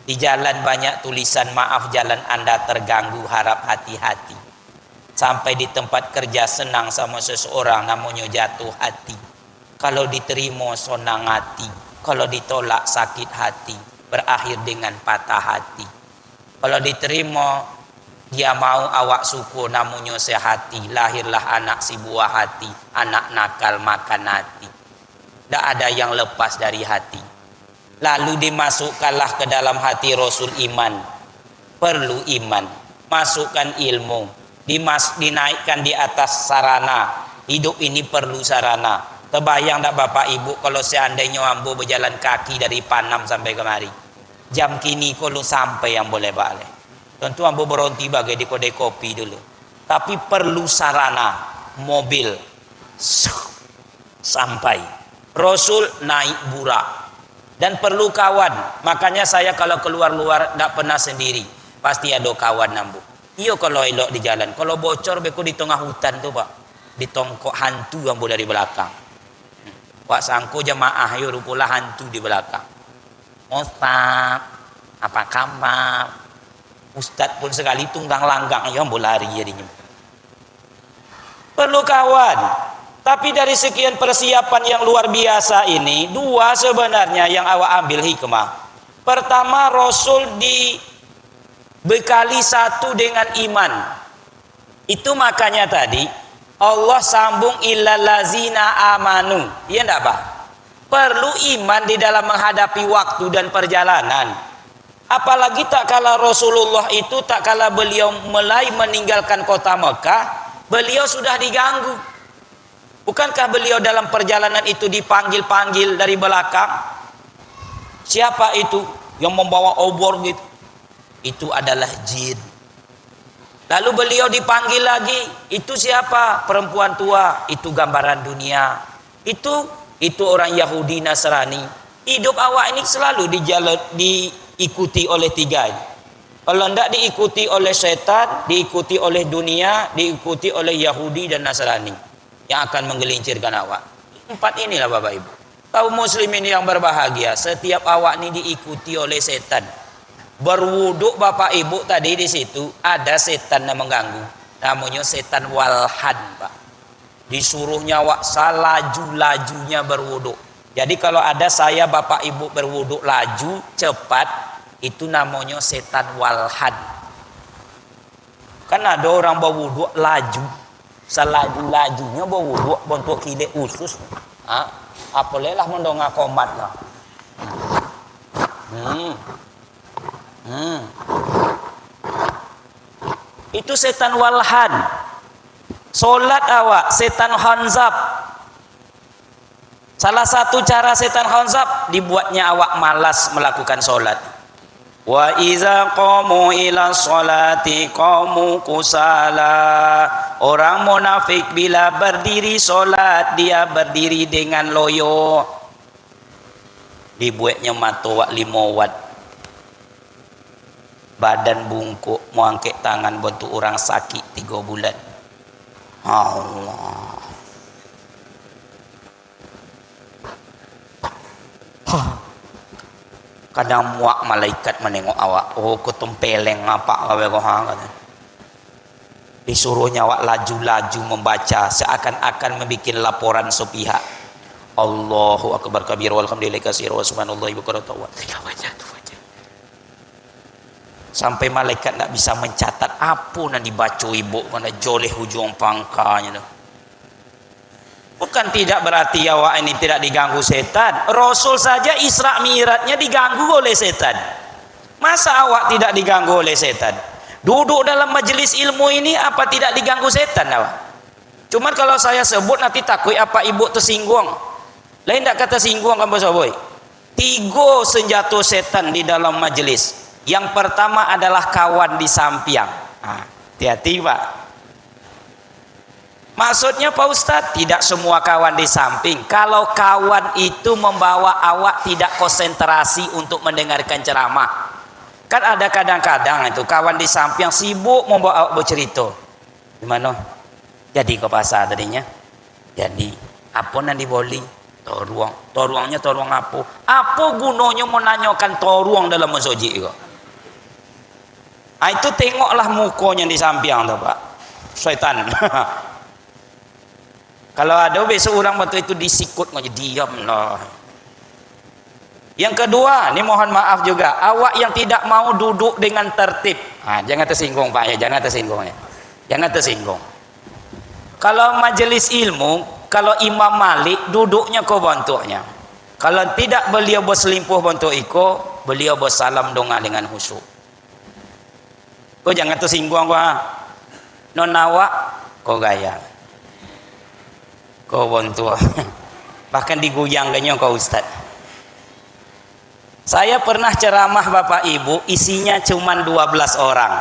Di jalan banyak tulisan, maaf jalan Anda terganggu, harap hati-hati. Sampai di tempat kerja senang sama seseorang, namanya jatuh hati. Kalau diterima senang hati, kalau ditolak sakit hati, berakhir dengan patah hati. Kalau diterima, dia mau awak syukur, namanya sehati. Lahirlah anak si buah hati, anak nakal makan hati. Tak ada yang lepas dari hati. Lalu dimasukkanlah ke dalam hati Rasul iman. Perlu iman. Masukkan ilmu. Dinaikkan di atas sarana. Hidup ini perlu sarana. Terbayang tak Bapak Ibu kalau seandainya ambo berjalan kaki dari Panam sampai kemari. Jam kini kalau sampai yang boleh balik. Tentu ambo berhenti bagi di kedai kopi dulu. Tapi perlu sarana. Mobil. Sampai. Rasul naik burak. Dan perlu kawan. Makanya saya kalau keluar-luar tak pernah sendiri. Pasti ada kawan ambo. Iyo kalau elok di jalan. Kalau bocor beku di tengah hutan tu Pak. Ditongkok hantu ambo dari belakang. Wak sangko jamaah yo rupalah hantu di belakang. Ustaz, apa kabar? Ustaz pun sekali tunggang langgang yo ambo lari jadinya. Perlu kawan. Tapi dari sekian persiapan yang luar biasa ini, dua sebenarnya yang awak ambil hikmah. Pertama, Rasul dibekali satu dengan iman. Itu makanya tadi Allah sambung illallazina amanu. Iya enggak, Pak? Perlu iman di dalam menghadapi waktu dan perjalanan. Apalagi tak kala Rasulullah itu, tak kala beliau mulai meninggalkan kota Mekah, beliau sudah diganggu. Bukankah beliau dalam perjalanan itu dipanggil-panggil dari belakang? Siapa itu yang membawa obor gitu? Itu adalah jin. Lalu beliau dipanggil lagi, itu siapa? Perempuan tua. Itu gambaran dunia. Itu orang Yahudi Nasrani. Hidup awak ini selalu diikuti oleh tiga ini. Kalau tidak diikuti oleh setan, diikuti oleh dunia, diikuti oleh Yahudi dan Nasrani yang akan menggelincirkan awak. Empat inilah Bapak Ibu. Kaum muslimin yang berbahagia, setiap awak ini diikuti oleh setan. Berwuduk Bapak Ibu tadi di situ ada setan yang mengganggu. Namanya setan walhan, Pak. Disuruhnya awak salaju-lajunya berwuduk. Jadi kalau ada saya Bapak Ibu berwuduk laju, cepat, itu namanya setan walhan. Kan ada orang berwuduk laju, selaju-lajunya berwuduk bentuk kide usus. Apalah mendongak komat lah. Itu setan walhan. Solat awak setan hanzab. Salah satu cara setan hanzab dibuatnya awak malas melakukan solat. Wa iza qamu ila sholati qamu kusala. Orang munafik bila berdiri solat dia berdiri dengan loyo. Dibuatnya mata wak 5 watt. Badan bungkuk, mau angkat tangan bantu orang sakit 3 bulan. Allah. Kadang muak malaikat menengok awak. Oh, ketempeleng apa kawe kau kata. Disuruhnya awak laju-laju membaca seakan-akan membuat laporan sepihak. Allahu akbar kabir walhamdulillahi katsira wa subhanallahi bukratan wa asila. Sampai malaikat tak bisa mencatat apa yang dibaca ibu mana joleh hujung pangkanya tu. Bukan tidak berarti awak ini tidak diganggu setan. Rasul saja Isra Mi'rajnya diganggu oleh setan. Masa awak tidak diganggu oleh setan? Duduk dalam majelis ilmu ini apa tidak diganggu setan awak? Cuma kalau saya sebut nanti takut apa ibu tersinggung. Lain tak kata singgung kan Bos Boy. 3 senjata setan di dalam majelis. Yang pertama adalah kawan di samping. Hati-hati Pak. Maksudnya Pak Ustadz, tidak semua kawan di samping. Kalau kawan itu membawa awak tidak konsentrasi untuk mendengarkan ceramah. Kan ada kadang-kadang itu kawan di samping sibuk membawa awak bercerita. Gimana? Jadi ke pasar tadinya. Jadi apa yang diboli? Toruang. Toruangnya toruang apa? Apa gunanya menanyakan toruang dalam masjid kok? Itu tengoklah mukanya di samping tuh Pak. Syaitan. Kalau ada besok orang betul itu disikut aja diam lah. Yang kedua, ini mohon maaf juga, awak yang tidak mau duduk dengan tertib. Jangan tersinggung Pak ya, jangan tersinggung ya. Jangan tersinggung. Kalau majelis ilmu, kalau Imam Malik duduknya kau bentuknya. Kalau tidak beliau berselimpuh bentuk iko, beliau bersalam donga dengan khusyuk. Kau jangan tersinggung Pak. Non awak kau gaya. Kau bontua. Bahkan digoyangkannya kau Ustaz. Saya pernah ceramah Bapak Ibu, isinya cuma 12 orang.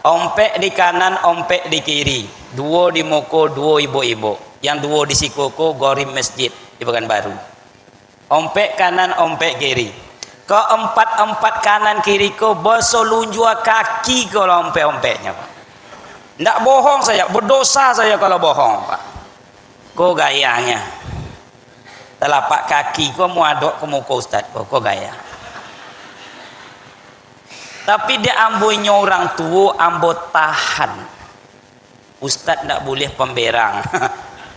Ompek di kanan, ompek di kiri. 2 di Moko, 2 ibu-ibu. Yang 2 di Sikoko, Gorim Masjid di Pekanbaru. Ompek kanan, ompek kiri. Keempat kanan kiri ko berselunjua kaki kalau ompek-ompeknya Pak. Tidak bohong saya, berdosa saya kalau bohong Pak. Kau gayanya telapak kaki kau mau aduk ke muka Ustaz kau gaya. Tapi dia amboinya orang tua ambo tahan. Ustaz tidak boleh pemberang.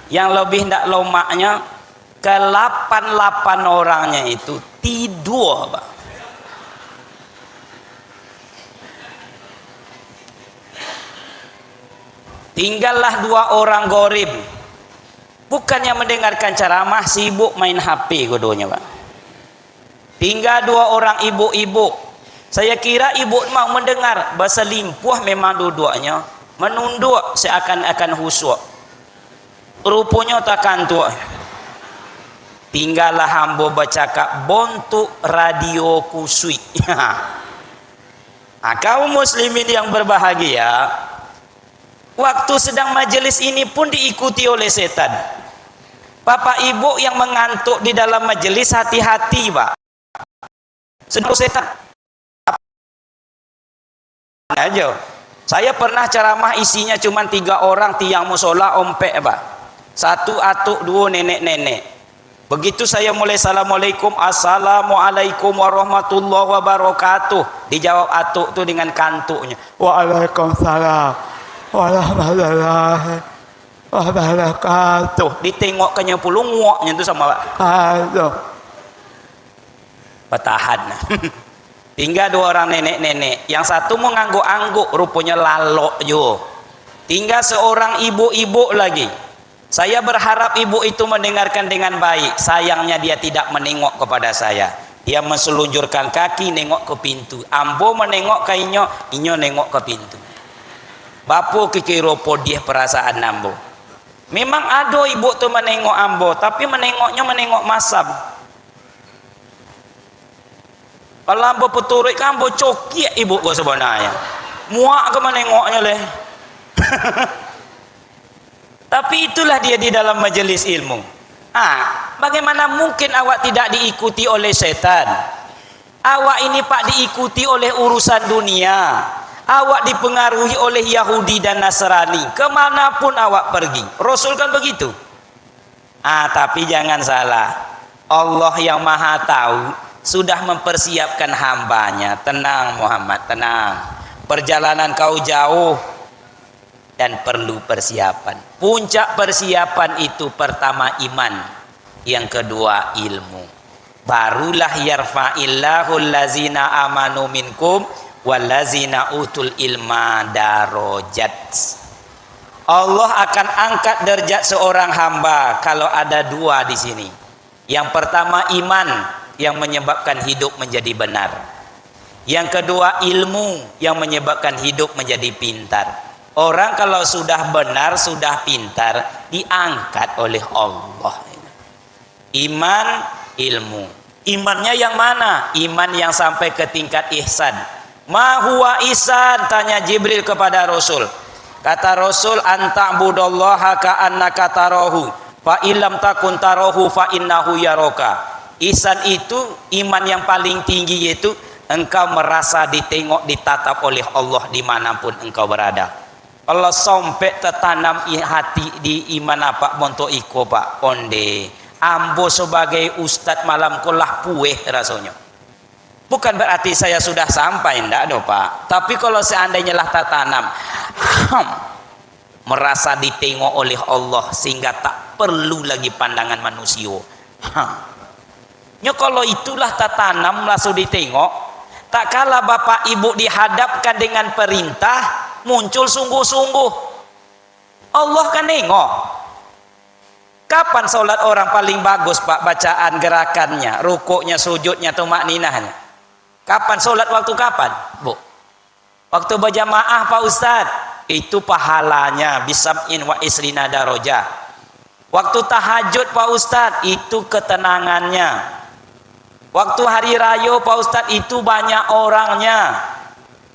Yang lebih tidak lomaknya ke 8 orangnya itu tidur Pak. Tinggallah 2 orang gorib. Bukannya mendengarkan ceramah, sibuk main HP keduanya Pak. Tinggal 2 orang ibu-ibu. Saya kira ibu mau mendengar, berselimpuh memang duduknya, menunduk seakan-akan khusyuk. Rupanya takkan tu. Tinggallah hamba bercakap bontuk radio kusui. Kaum muslimin yang berbahagia, waktu sedang majelis ini pun diikuti oleh setan. Bapak ibu yang mengantuk di dalam majelis, hati-hati pak, sedang setan aja. Saya pernah ceramah isinya cuma 3 orang tiang musola ompek pak, 1 atuk 2 nenek-nenek. Begitu saya mulai assalamualaikum, assalamualaikum warahmatullahi wabarakatuh, dijawab atuk tuh dengan kantuknya, waalaikumsalam warahmatullahi wabarakatuh. Ditengok kenya puluh nguaknya tuh sama pak, aduh petahan. Tinggal 2 orang nenek-nenek, yang satu mau ngangguk-angguk, rupanya lalok jo. Tinggal seorang ibu-ibu lagi. Saya berharap ibu itu mendengarkan dengan baik. Sayangnya dia tidak menengok kepada saya. Dia menselunjurkan kaki nengok ke pintu. Ambo menengok ke inyo nengok ke pintu. Bapu kikiro podih perasaan ambo. Memang ada ibu tu menengok ambo, tapi menengoknya menengok masam. Kalau ambo peturut kan ambo cokiak ibu kau sebenarnya. Muak ke menengoknya leh. Tapi itulah dia di dalam majelis ilmu. Bagaimana mungkin awak tidak diikuti oleh setan? Awak ini pak diikuti oleh urusan dunia. Awak dipengaruhi oleh Yahudi dan Nasrani. Kemanapun awak pergi. Rasul kan begitu. Tapi jangan salah. Allah yang maha tahu sudah mempersiapkan hambanya. Tenang Muhammad, tenang. Perjalanan kau jauh dan perlu persiapan. Puncak persiapan itu pertama iman, yang kedua ilmu. Barulah yarfa'illahu allazina amanu minkum wallazina utul ilma darajat. Allah akan angkat derajat seorang hamba kalau ada 2 di sini. Yang pertama iman yang menyebabkan hidup menjadi benar. Yang kedua ilmu yang menyebabkan hidup menjadi pintar. Orang kalau sudah benar, sudah pintar, diangkat oleh Allah. Iman, ilmu. Imannya yang mana? Iman yang sampai ke tingkat ihsan. Ma huwa ihsan? Tanya Jibril kepada Rasul. Kata Rasul, anta'budallaha ka'annaka tarahu, fa illam takun tarahu fa innahu yaraka. Ihsan itu iman yang paling tinggi, yaitu engkau merasa ditengok, ditatap oleh Allah dimanapun engkau berada. Kalau sampai tertanam hati di iman apa montok iko pak onde ambo sebagai ustad malam kolah pueh rasanya. Bukan berarti saya sudah sampai, ndak do pak, tapi kalau seandainya lah tertanam merasa ditengok oleh Allah sehingga tak perlu lagi pandangan manusia. Kalau itulah tertanam langsung ditengok, tak kala bapak ibu dihadapkan dengan perintah muncul sungguh-sungguh. Allah kan nengok. Kapan sholat orang paling bagus pak, bacaan gerakannya, rukuknya, sujudnya, tumakninahnya? Kapan sholat, waktu kapan bu? Waktu berjamaah pak ustad, itu pahalanya bisab'in wa isrina darajah. Waktu tahajud pak ustad, itu ketenangannya. Waktu hari raya pak ustad, itu banyak orangnya.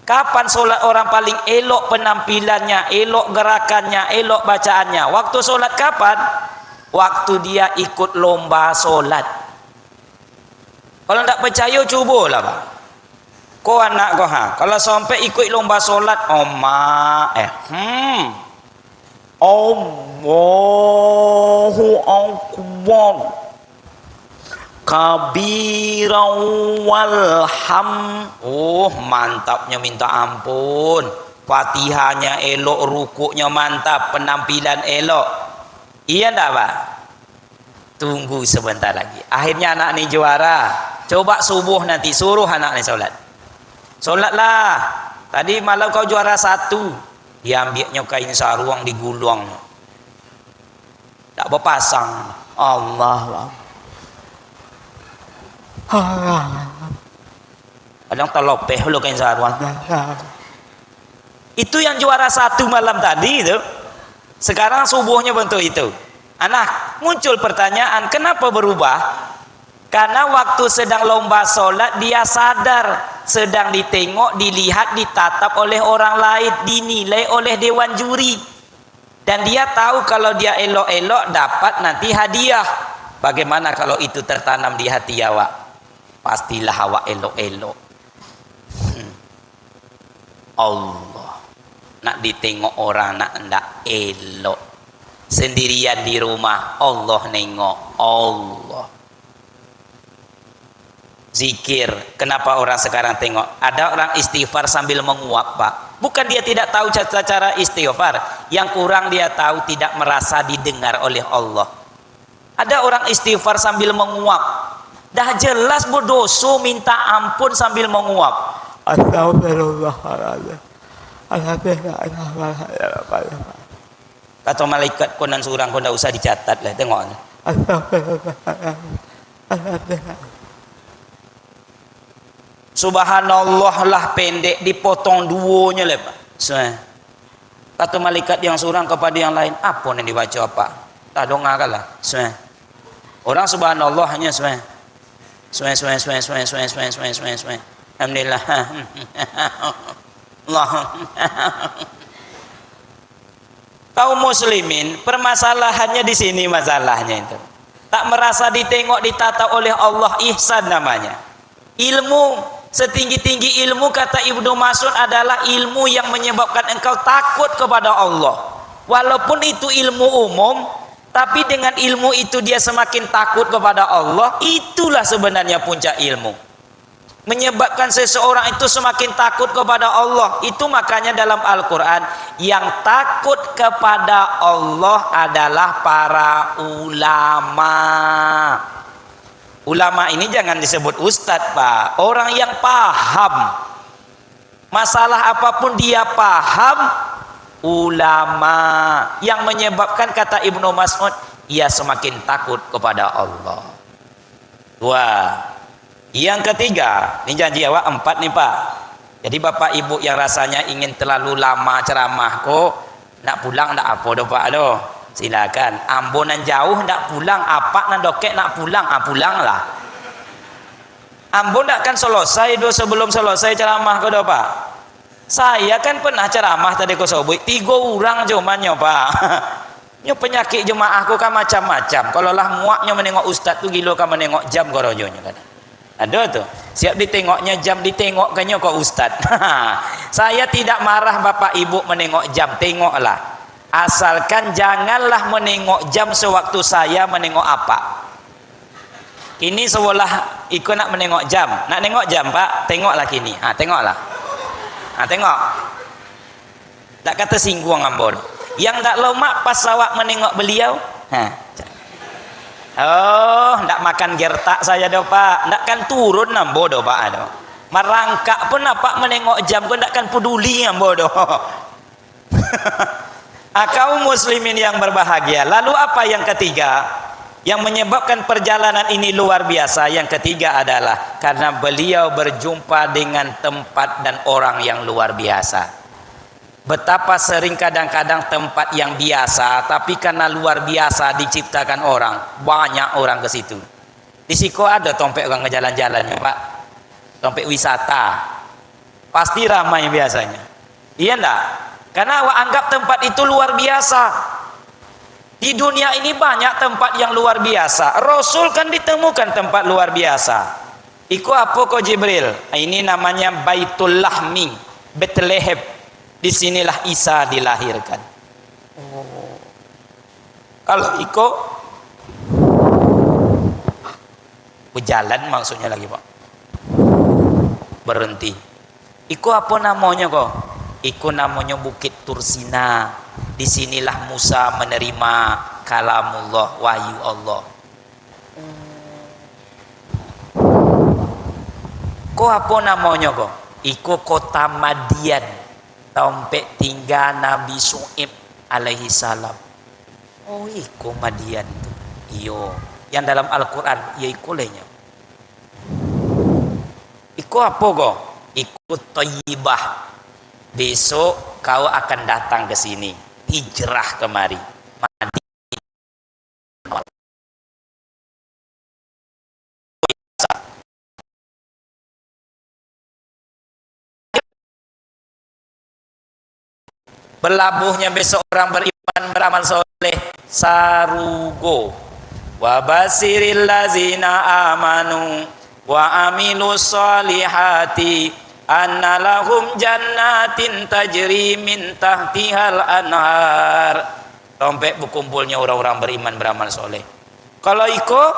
Kapan solat orang paling elok penampilannya, elok gerakannya, elok bacaannya? Waktu solat kapan? Waktu dia ikut lomba solat. Kalau tidak percaya, cubalah pak. Kau anak kau kalau sampai ikut lomba solat, Allahu Akbar kabirau walham. Mantapnya minta ampun. Fatihahnya elok, rukuknya mantap, penampilan elok. Iya enggak pak? Tunggu sebentar lagi, akhirnya anak ini juara. Coba subuh nanti suruh anak ini sholat. Sholatlah. Tadi malam kau juara 1, diambilnya kain sarung digulung, tak berpasang. Allah kadang terlopeh lu kain sarung. Itu yang juara 1 malam tadi itu. Sekarang subuhnya bentuk itu. Anak, muncul pertanyaan, kenapa berubah? Karena waktu sedang lomba sholat dia sadar sedang ditengok, dilihat, ditatap oleh orang lain, dinilai oleh dewan juri. Dan dia tahu kalau dia elok-elok dapat nanti hadiah. Bagaimana kalau itu tertanam di hati awak? Pastilah awak elok-elok. Allah nak ditengok orang nak ndak elok. Sendirian di rumah Allah nengok. Allah zikir. Kenapa orang sekarang tengok? Ada orang istighfar sambil menguap, Pak. Bukan dia tidak tahu cara istighfar. Yang kurang dia tahu tidak merasa didengar oleh Allah. Ada orang istighfar sambil menguap. Dah jelas berdosa minta ampun sambil menguap. Astagfirullahaladzim. Kata malaikat konan surang kau ndak usah dicatat lah, tengok. Subhanallah lah pendek dipotong duonya lah, Pak. Kata malaikat yang seorang kepada yang lain, apa yang dibaca apa? Tak dongak lah. Orang subhanallah hanya alhamdulillah. Allah. Kaum muslimin permasalahannya di sini, masalahnya itu. Tak merasa ditengok, ditata oleh Allah, ihsan namanya. Ilmu setinggi-tinggi ilmu kata Ibnu Mas'ud adalah ilmu yang menyebabkan engkau takut kepada Allah. Walaupun itu ilmu umum, tapi dengan ilmu itu dia semakin takut kepada Allah. Itulah sebenarnya puncak ilmu. Menyebabkan seseorang itu semakin takut kepada Allah. Itu makanya dalam Al-Quran yang takut kepada Allah adalah para ulama. Ulama ini jangan disebut ustadz, Pak. Orang yang paham masalah apapun dia paham. Ulama yang menyebabkan kata Ibnu Mas'ud ia semakin takut kepada Allah. Wah, yang ketiga, ini janji awak 4 nih, Pak. Jadi Bapak Ibu yang rasanya ingin terlalu lama ceramah kok nak pulang nak apa doh, Pak doh. Silakan. Ambonan jauh ndak pulang, apa nan dokek nak pulang, pulanglah. Ambon ndak kan selesai do sebelum selesai ceramah ko do, Pak. Saya kan pernah ceramah tadi ko sobui 3 orang cumannya, Pak. Nyo penyakit jemaahku kan macam-macam. Kalau lah muaknya menengok ustaz tu gilo kan menengok jam korojonya kan. Ada tuh. Siap ditengoknya jam, ditengok kanyo kok ustaz. Saya tidak marah Bapak Ibu menengok jam, tengoklah. Asalkan janganlah menengok jam sewaktu saya menengok apa. Kini seolah ikut nak menengok jam. Nak nengok jam, Pak, tengoklah kini. Tengoklah. Tengok. Tak kata singgung ambon. Yang tak lemak pas awak menengok beliau. Oh, ndak makan gertak saya do, Pak. Ndak kan turun nambo do, Pak do. Merangkak pun apa menengok jam pun ndak kan peduli nambo do. Kaum muslimin yang berbahagia. Lalu apa yang ketiga yang menyebabkan perjalanan ini luar biasa? Yang ketiga adalah karena beliau berjumpa dengan tempat dan orang yang luar biasa. Betapa sering kadang-kadang tempat yang biasa, tapi karena luar biasa diciptakan orang, banyak orang ke situ. Di Siko ada tompek orang ngejalan-jalan ya, Pak. Tompek wisata. Pasti ramai biasanya. Iya enggak? Karena awak anggap tempat itu luar biasa. Di dunia ini banyak tempat yang luar biasa. Rasul kan ditemukan tempat luar biasa. Iku apa kok Jibril? Ini namanya Baitul Lahmi, Bethlehem. Disinilah Isa dilahirkan. Kalau iko berjalan maksudnya lagi, Pak. Berhenti. Iku apa namanya kok? Iku namanya Bukit Tursina. Disinilah Musa menerima kalamullah, wahyu Allah. Kok apa namanya kok? Iku kota Madian. Tempat tinggal Nabi Shu'aib alaihi salam. Oh, iku Madian tu. Iyo. Yang dalam Al-Quran, ya iku lehnya. Iku apa kok? Iku Thayyibah. Besok kau akan datang ke sini, hijrah kemari. Berlabuhnya besok orang beriman beramal soleh sarugo. Wa basiril lazina amanu wa amilus solihati anna lahum jannatin tajri min tahtihal anhar. Sampai berkumpulnya orang-orang beriman beramal soleh. Kalau ikut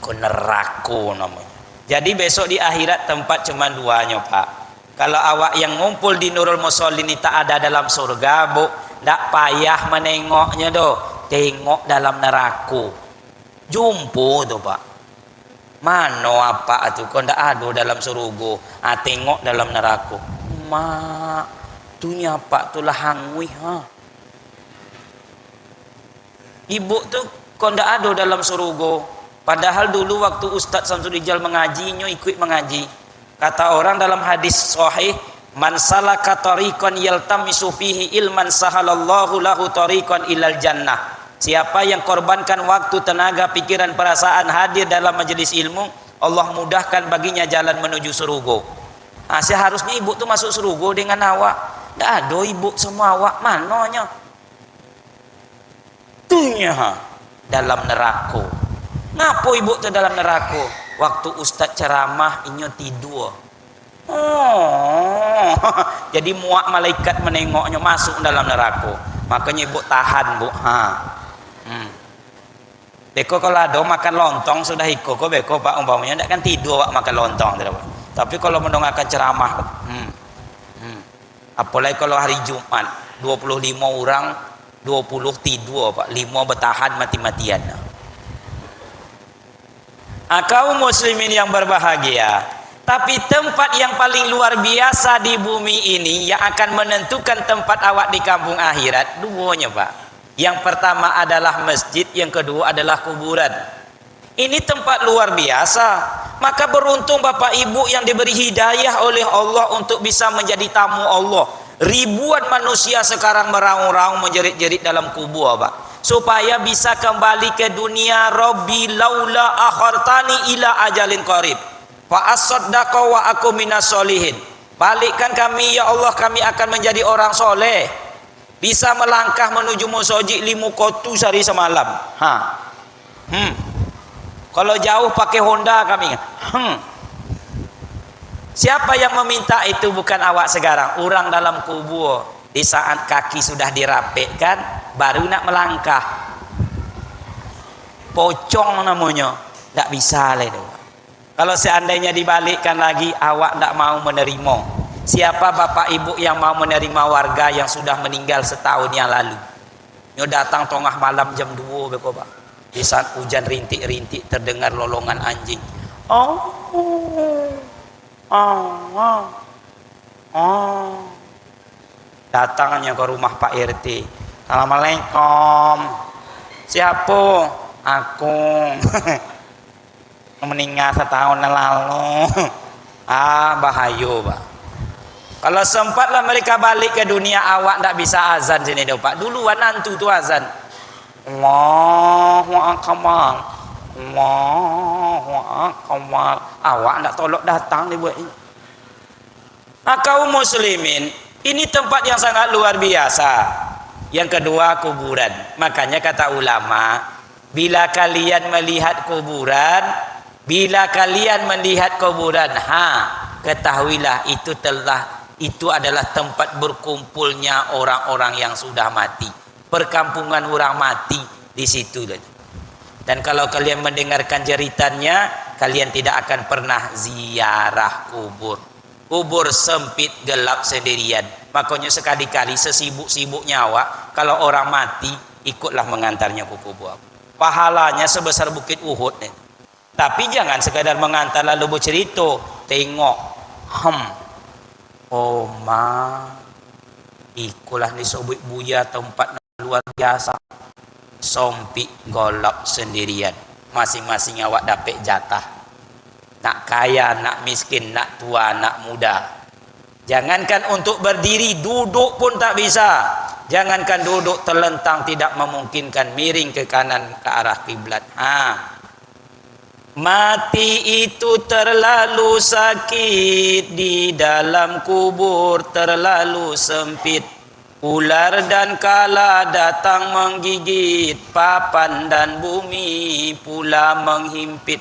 ke neraka namanya. Jadi besok di akhirat tempat cuma duanya, Pak. Kalau awak yang ngumpul di Nurul Musholin ini tak ada dalam surga, bu, tak payah menengoknya doh, tengok dalam neraka. Jumpo tuh, Pak. Mano apa tuh? Kau ndak ada dalam surga, tengok dalam neraka. Mak, tunya Pak tulah hangwi ha. Ibu tuh kau ndak ada dalam surga. Padahal dulu waktu Ustadz Samsul Rijal mengajinya ikut mengaji. Kata orang dalam hadis sahih, man salaka tariqan yaltamisu fihi ilman sahalallahu lahu tariqan ilal jannah. Siapa yang korbankan waktu, tenaga, pikiran, perasaan hadir dalam majelis ilmu, Allah mudahkan baginya jalan menuju surga. Seharusnya ibu tuh masuk surga dengan awak. Ndak ada ibu semua awak mananya. Tunya dalam neraka. Ngapo ibu tuh dalam neraka? Waktu Ustadz ceramah inyo tidur. Oh, jadi muak malaikat menengoknya masuk dalam neraka. Makanya ibu tahan, bu. Beko kalau ada makan lontong sudah iko kok beko Pak umpamanya ndak kan tidur Pak makan lontong tidak Pak. Tapi kalau mendengarkan ceramah, apalagi kalau hari Jumat 25 orang 20 tidur Pak, 5 bertahan mati-matian. Kaum muslimin yang berbahagia, tapi tempat yang paling luar biasa di bumi ini yang akan menentukan tempat awak di kampung akhirat duanya, Pak. Yang pertama adalah masjid, yang kedua adalah kuburan. Ini tempat luar biasa. Maka beruntung Bapak Ibu yang diberi hidayah oleh Allah untuk bisa menjadi tamu Allah. Ribuan manusia sekarang meraung-raung menjerit-jerit dalam kubur, Pak, supaya bisa kembali ke dunia. Rabbi laula akhartani ila ajalin qarib fa asaddaqa wa aku minas solihin. Balikkan kami ya Allah, kami akan menjadi orang soleh, bisa melangkah menuju musojik 5 kotu sehari semalam. Kalau jauh pakai Honda kami. Siapa yang meminta itu? Bukan awak sekarang, orang dalam kubur. Di saat kaki sudah dirapekkan baru nak melangkah, pocong namanya, tak bisa lah itu. Kalau seandainya dibalikkan lagi, awak tak mau menerima. Siapa Bapak Ibu yang mau menerima warga yang sudah meninggal setahun yang lalu? Nyo datang tengah malam jam 2 beko, Pak. Di saat hujan rintik-rintik terdengar lolongan anjing. Datangnya ke rumah Pak RT. Assalamualaikum. Siapa? Aku. Meninggal setahun yang lalu. Bahaya, Pak. Kalau sempatlah mereka balik ke dunia, awak tak bisa azan sini dah, Pak. Duluan nantu tu azan. Allahu akbar. Allahu akbar. Awak tak tolok datang dia buat ini. Kaum muslimin, ini tempat yang sangat luar biasa. Yang kedua, kuburan. Makanya kata ulama, bila kalian melihat kuburan, ketahuilah itu adalah tempat berkumpulnya orang-orang yang sudah mati. Perkampungan orang mati di situ. Dan kalau kalian mendengarkan jeritannya, kalian tidak akan pernah ziarah kubur. Kubur sempit, gelap, sendirian. Makanya sekali-kali sesibuk-sibuknya awak, kalau orang mati, ikutlah mengantarnya ke kubur. Pahalanya sebesar bukit Uhud. Tapi jangan sekadar mengantar lalu bercerita. Tengok. Ikulah disobik buya tempat luar biasa. Sempit, gelap, sendirian. Masing-masing awak dapat jatah. Nak kaya, nak miskin, nak tua, nak muda. Jangankan untuk berdiri, duduk pun tak bisa. Jangankan duduk, terlentang tidak memungkinkan, miring ke kanan ke arah kiblat. Mati itu terlalu sakit, di dalam kubur terlalu sempit. Ular dan kala datang menggigit, papan dan bumi pula menghimpit.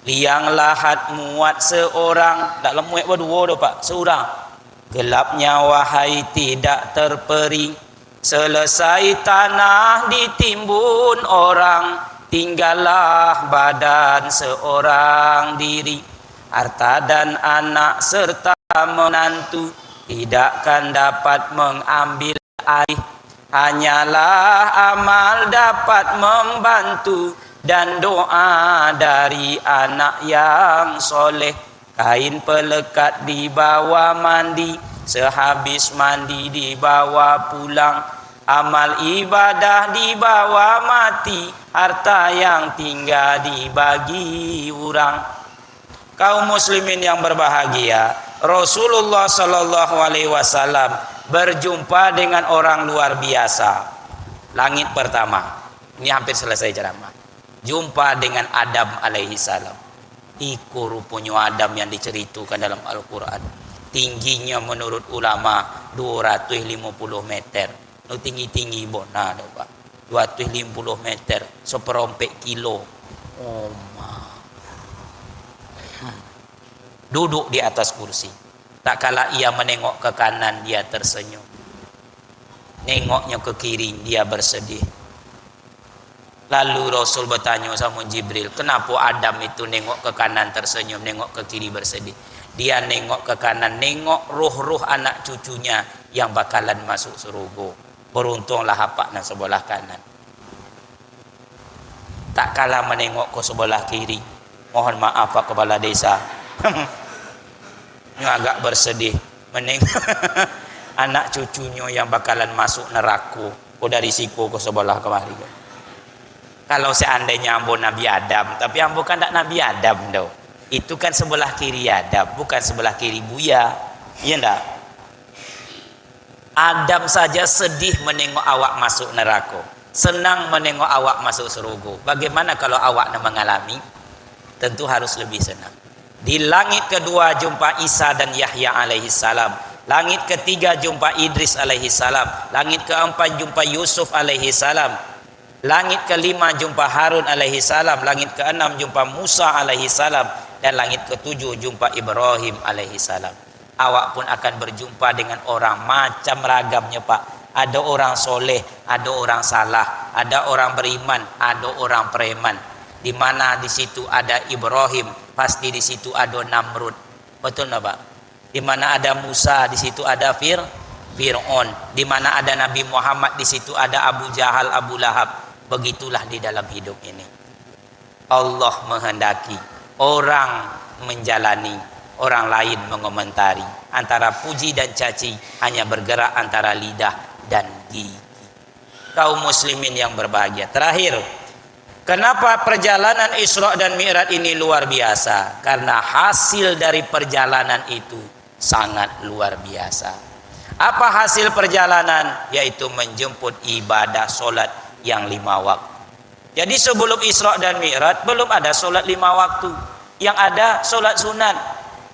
Liang lahat muat seorang, dalam muat berdua dah pak, seorang. Gelapnya wahai tidak terperi, selesai tanah ditimbun orang, tinggallah badan seorang diri. Harta dan anak serta menantu tidakkan dapat mengambil alih, hanyalah amal dapat membantu dan doa dari anak yang soleh. Kain pelekat dibawa mandi, sehabis mandi dibawa pulang, amal ibadah dibawa mati, harta yang tinggal dibagi orang. Kaum muslimin yang berbahagia, Rasulullah sallallahu alaihi wasallam berjumpa dengan orang luar biasa. Langit pertama, ini hampir selesai ceramah. Jumpa dengan Adam alaihi salam. Iku rupanya Adam yang diceritakan dalam Al-Quran. Tingginya menurut ulama 250 meter. No tinggi-tinggi bona dah Pak. 250 meter, seperompek kilo. Oh ma. Duduk di atas kursi. Tak kala ia menengok ke kanan, dia tersenyum. Nengoknya ke kiri, dia bersedih. Lalu Rasul bertanya sama Jibril, kenapa Adam itu nengok ke kanan tersenyum, nengok ke kiri bersedih? Dia nengok ke kanan, nengok roh-roh anak cucunya yang bakalan masuk surga. Beruntunglah hapak dan sebelah kanan. Tak kala menengok ke sebelah kiri. Mohon maaf Pak Kepala Desa. Agak bersedih menengok anak cucunya yang bakalan masuk neraka. Dari siku ke sebelah kemari. Kalau seandainya ambo Nabi Adam, tapi ambo kan tak Nabi Adam dah. Itu kan sebelah kiri Adam, bukan sebelah kiri Buya. Iya enggak? Adam saja sedih menengok awak masuk neraka, senang menengok awak masuk surga. Bagaimana kalau awak nak mengalami? Tentu harus lebih senang. Di langit kedua jumpa Isa dan Yahya alaihi salam. Langit ketiga jumpa Idris alaihi salam. Langit keempat jumpa Yusuf alaihi salam. Langit kelima jumpa Harun alaihi salam. Langit keenam jumpa Musa alaihi salam. Dan langit ketujuh jumpa Ibrahim alaihi salam. Awak pun akan berjumpa dengan orang macam ragamnya Pak. Ada orang soleh, ada orang salah, ada orang beriman, ada orang preman. Di mana di situ ada Ibrahim, pasti di situ ada Namrud. Betul enggak Pak? Di mana ada Musa, di situ ada Fir'aun. Di mana ada Nabi Muhammad, di situ ada Abu Jahal, Abu Lahab. Begitulah di dalam hidup ini. Allah menghendaki orang menjalani, orang lain mengomentari. Antara puji dan caci hanya bergerak antara lidah dan gigi. Kaum muslimin yang berbahagia. Terakhir, kenapa perjalanan Isra dan Mi'raj ini luar biasa? Karena hasil dari perjalanan itu sangat luar biasa. Apa hasil perjalanan? Yaitu menjemput ibadah solat yang 5 waktu. Jadi sebelum Isra dan Mi'raj belum ada solat 5 waktu. Yang ada solat sunat.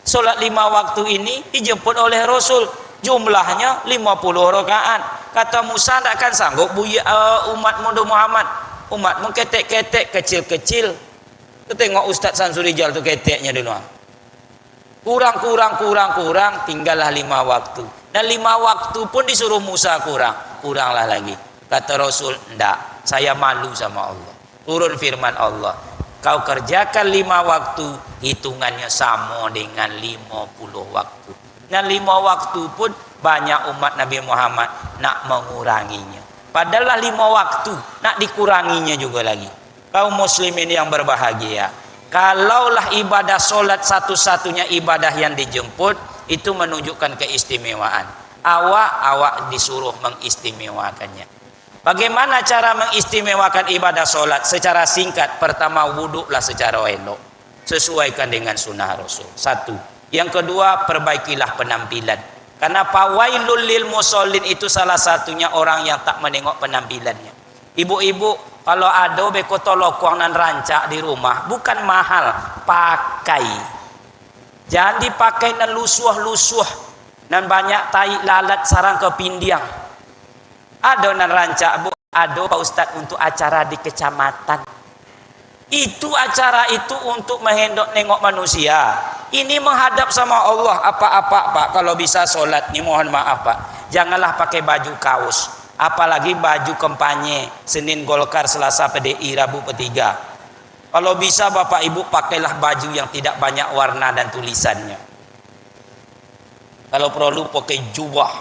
Solat 5 waktu ini dijemput oleh Rasul. Jumlahnya 50 rakaat. Kata Musa, tak akan sanggup umat Muhammad. Umat ketek-ketek kecil-kecil. Tu tengok Ustaz Samsurijal tu keteknya dulu. Kurang, tinggallah 5 waktu. Dan 5 waktu pun disuruh Musa kuranglah lagi. Kata Rasul, enggak, saya malu sama Allah. Turun firman Allah, kau kerjakan 5 waktu, hitungannya sama dengan 50 waktu. Dan 5 waktu pun banyak umat Nabi Muhammad nak menguranginya. Padahal 5 waktu nak dikuranginya juga lagi. Kaum muslimin yang berbahagia, kalaulah ibadah solat satu-satunya ibadah yang dijemput, itu menunjukkan keistimewaan. Awak disuruh mengistimewakannya. Bagaimana cara mengistimewakan ibadah solat? Secara singkat, pertama wuduklah secara elok, sesuaikan dengan sunnah Rasul. 1. Yang kedua, perbaikilah penampilan. Karena fawailul lil musallin itu salah satunya orang yang tak menengok penampilannya. Ibu-ibu, kalau ada beko tolokong dan rancak di rumah, bukan mahal, pakai. Jangan dipakai dan lusuh-lusuh dan banyak tai lalat sarang ke pindiang. Adonan rancak bu, ado Pak Ustadz untuk acara di kecamatan. Itu acara itu untuk menghendok nengok manusia. Ini menghadap sama Allah. Apa-apa Pak, kalau bisa sholat nih mohon maaf Pak, janganlah pakai baju kaos, apalagi baju kampanye Senin Golkar, Selasa PDI, Rabu P3. Kalau bisa Bapak Ibu pakailah baju yang tidak banyak warna dan tulisannya. Kalau perlu pakai jubah,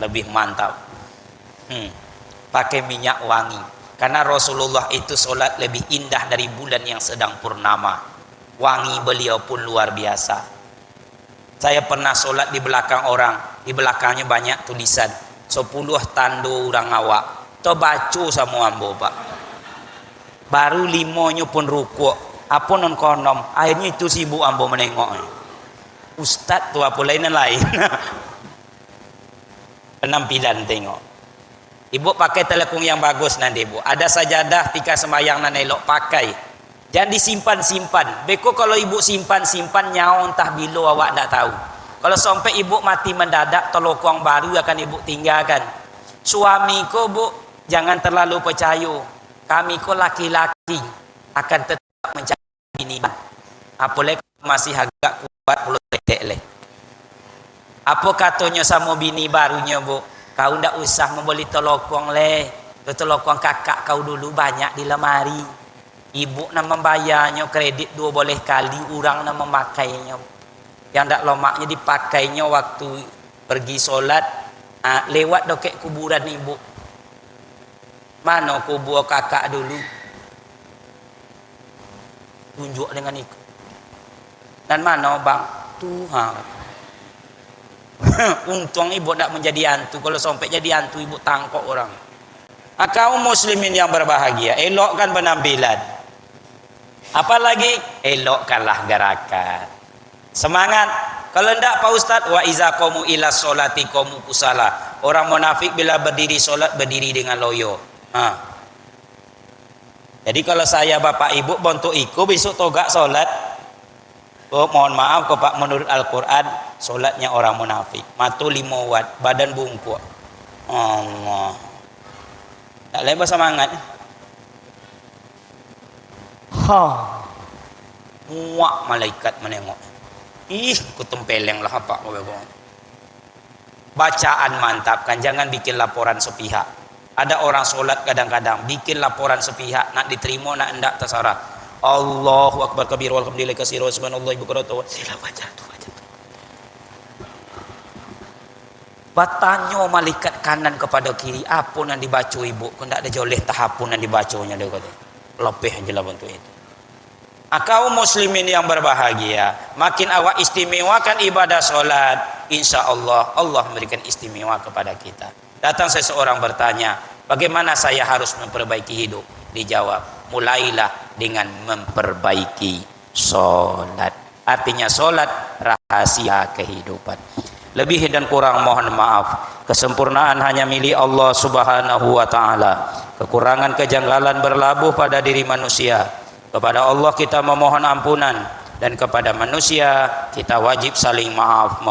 lebih mantap. Pakai minyak wangi, karena Rasulullah itu sholat lebih indah dari bulan yang sedang purnama. Wangi beliau pun luar biasa. Saya pernah sholat di belakang orang, di belakangnya banyak tulisan 10 tando orang awak, to baca sama ambo Pak. Baru 5-nya pun rukuk, apa non konom, akhirnya itu sibuk ambo menengok. Ustadz tuh apa lain penampilan tengok. Ibu pakai telekung yang bagus nanti ibu. Ada sajadah tika sembahyang nan elok pakai. Jangan disimpan-simpan. Beko kalau ibu simpan-simpan nyawa entah bila awak tak tahu. Kalau sampai ibu mati mendadak, telokong baru akan ibu tinggalkan. Suamiku bu, jangan terlalu percaya. Kami ko laki-laki akan tetap mencari bini. Apalagi masih agak kuat puluh detik leh. Apa katanya sama bini barunya bu? Kau ndak usah membeli telokong leh. Telokong kakak kau dulu banyak di lemari. Ibu nak membayarnya kredit 2 boleh kali, orang nak memakainya. Yang ndak lomaknya dipakainya waktu pergi solat, lewat dokek kuburan ibu. Mana kubur kakak dulu? Tunjuk dengan itu. Dan mana bang? Tuhan. Untung ibu tak menjadi hantu. Kalau sampai jadi hantu ibu tangkap orang. Kaum muslimin yang berbahagia, elokkan penampilan. Apalagi elokkanlah gerakan. Semangat. Kalau tidak Pak Ustadz, wa iza qamu ila sholati qamu kusala. Orang munafik bila berdiri solat berdiri dengan loyo. Jadi kalau saya Bapak Ibu bontok iku besok togak solat. Oh, mohon maaf kok Pak, menurut Al-Quran solatnya orang munafik. Matu 5 watt, badan bungkuk. Allah. Tak lebar semangat. Muak malaikat menengok. Kutempeleng lah apa. Bacaan mantap kan, jangan bikin laporan sepihak. Ada orang solat kadang-kadang bikin laporan sepihak, nak diterima nak enggak terserah. Allahu akbar kabir walhamdulillahi katsiran subhanallahi bukratan wa asila wajatu. Bertanya malaikat kanan kepada kiri, apa yang dibaca ibu? Kau tidak ada joleh tahapun yang dibacanya dia kata. Lebih aja lah bentuk itu. Kaum muslimin yang berbahagia, makin awak istimewakan ibadah solat, insya Allah Allah memberikan istimewa kepada kita. Datang seseorang bertanya, bagaimana saya harus memperbaiki hidup? Dijawab, mulailah dengan memperbaiki solat. Artinya solat rahasia kehidupan. Lebih dan kurang mohon maaf. Kesempurnaan hanya milik Allah Subhanahu wa taala. Kekurangan kejanggalan berlabuh pada diri manusia. Kepada Allah kita memohon ampunan dan kepada manusia kita wajib saling maaf.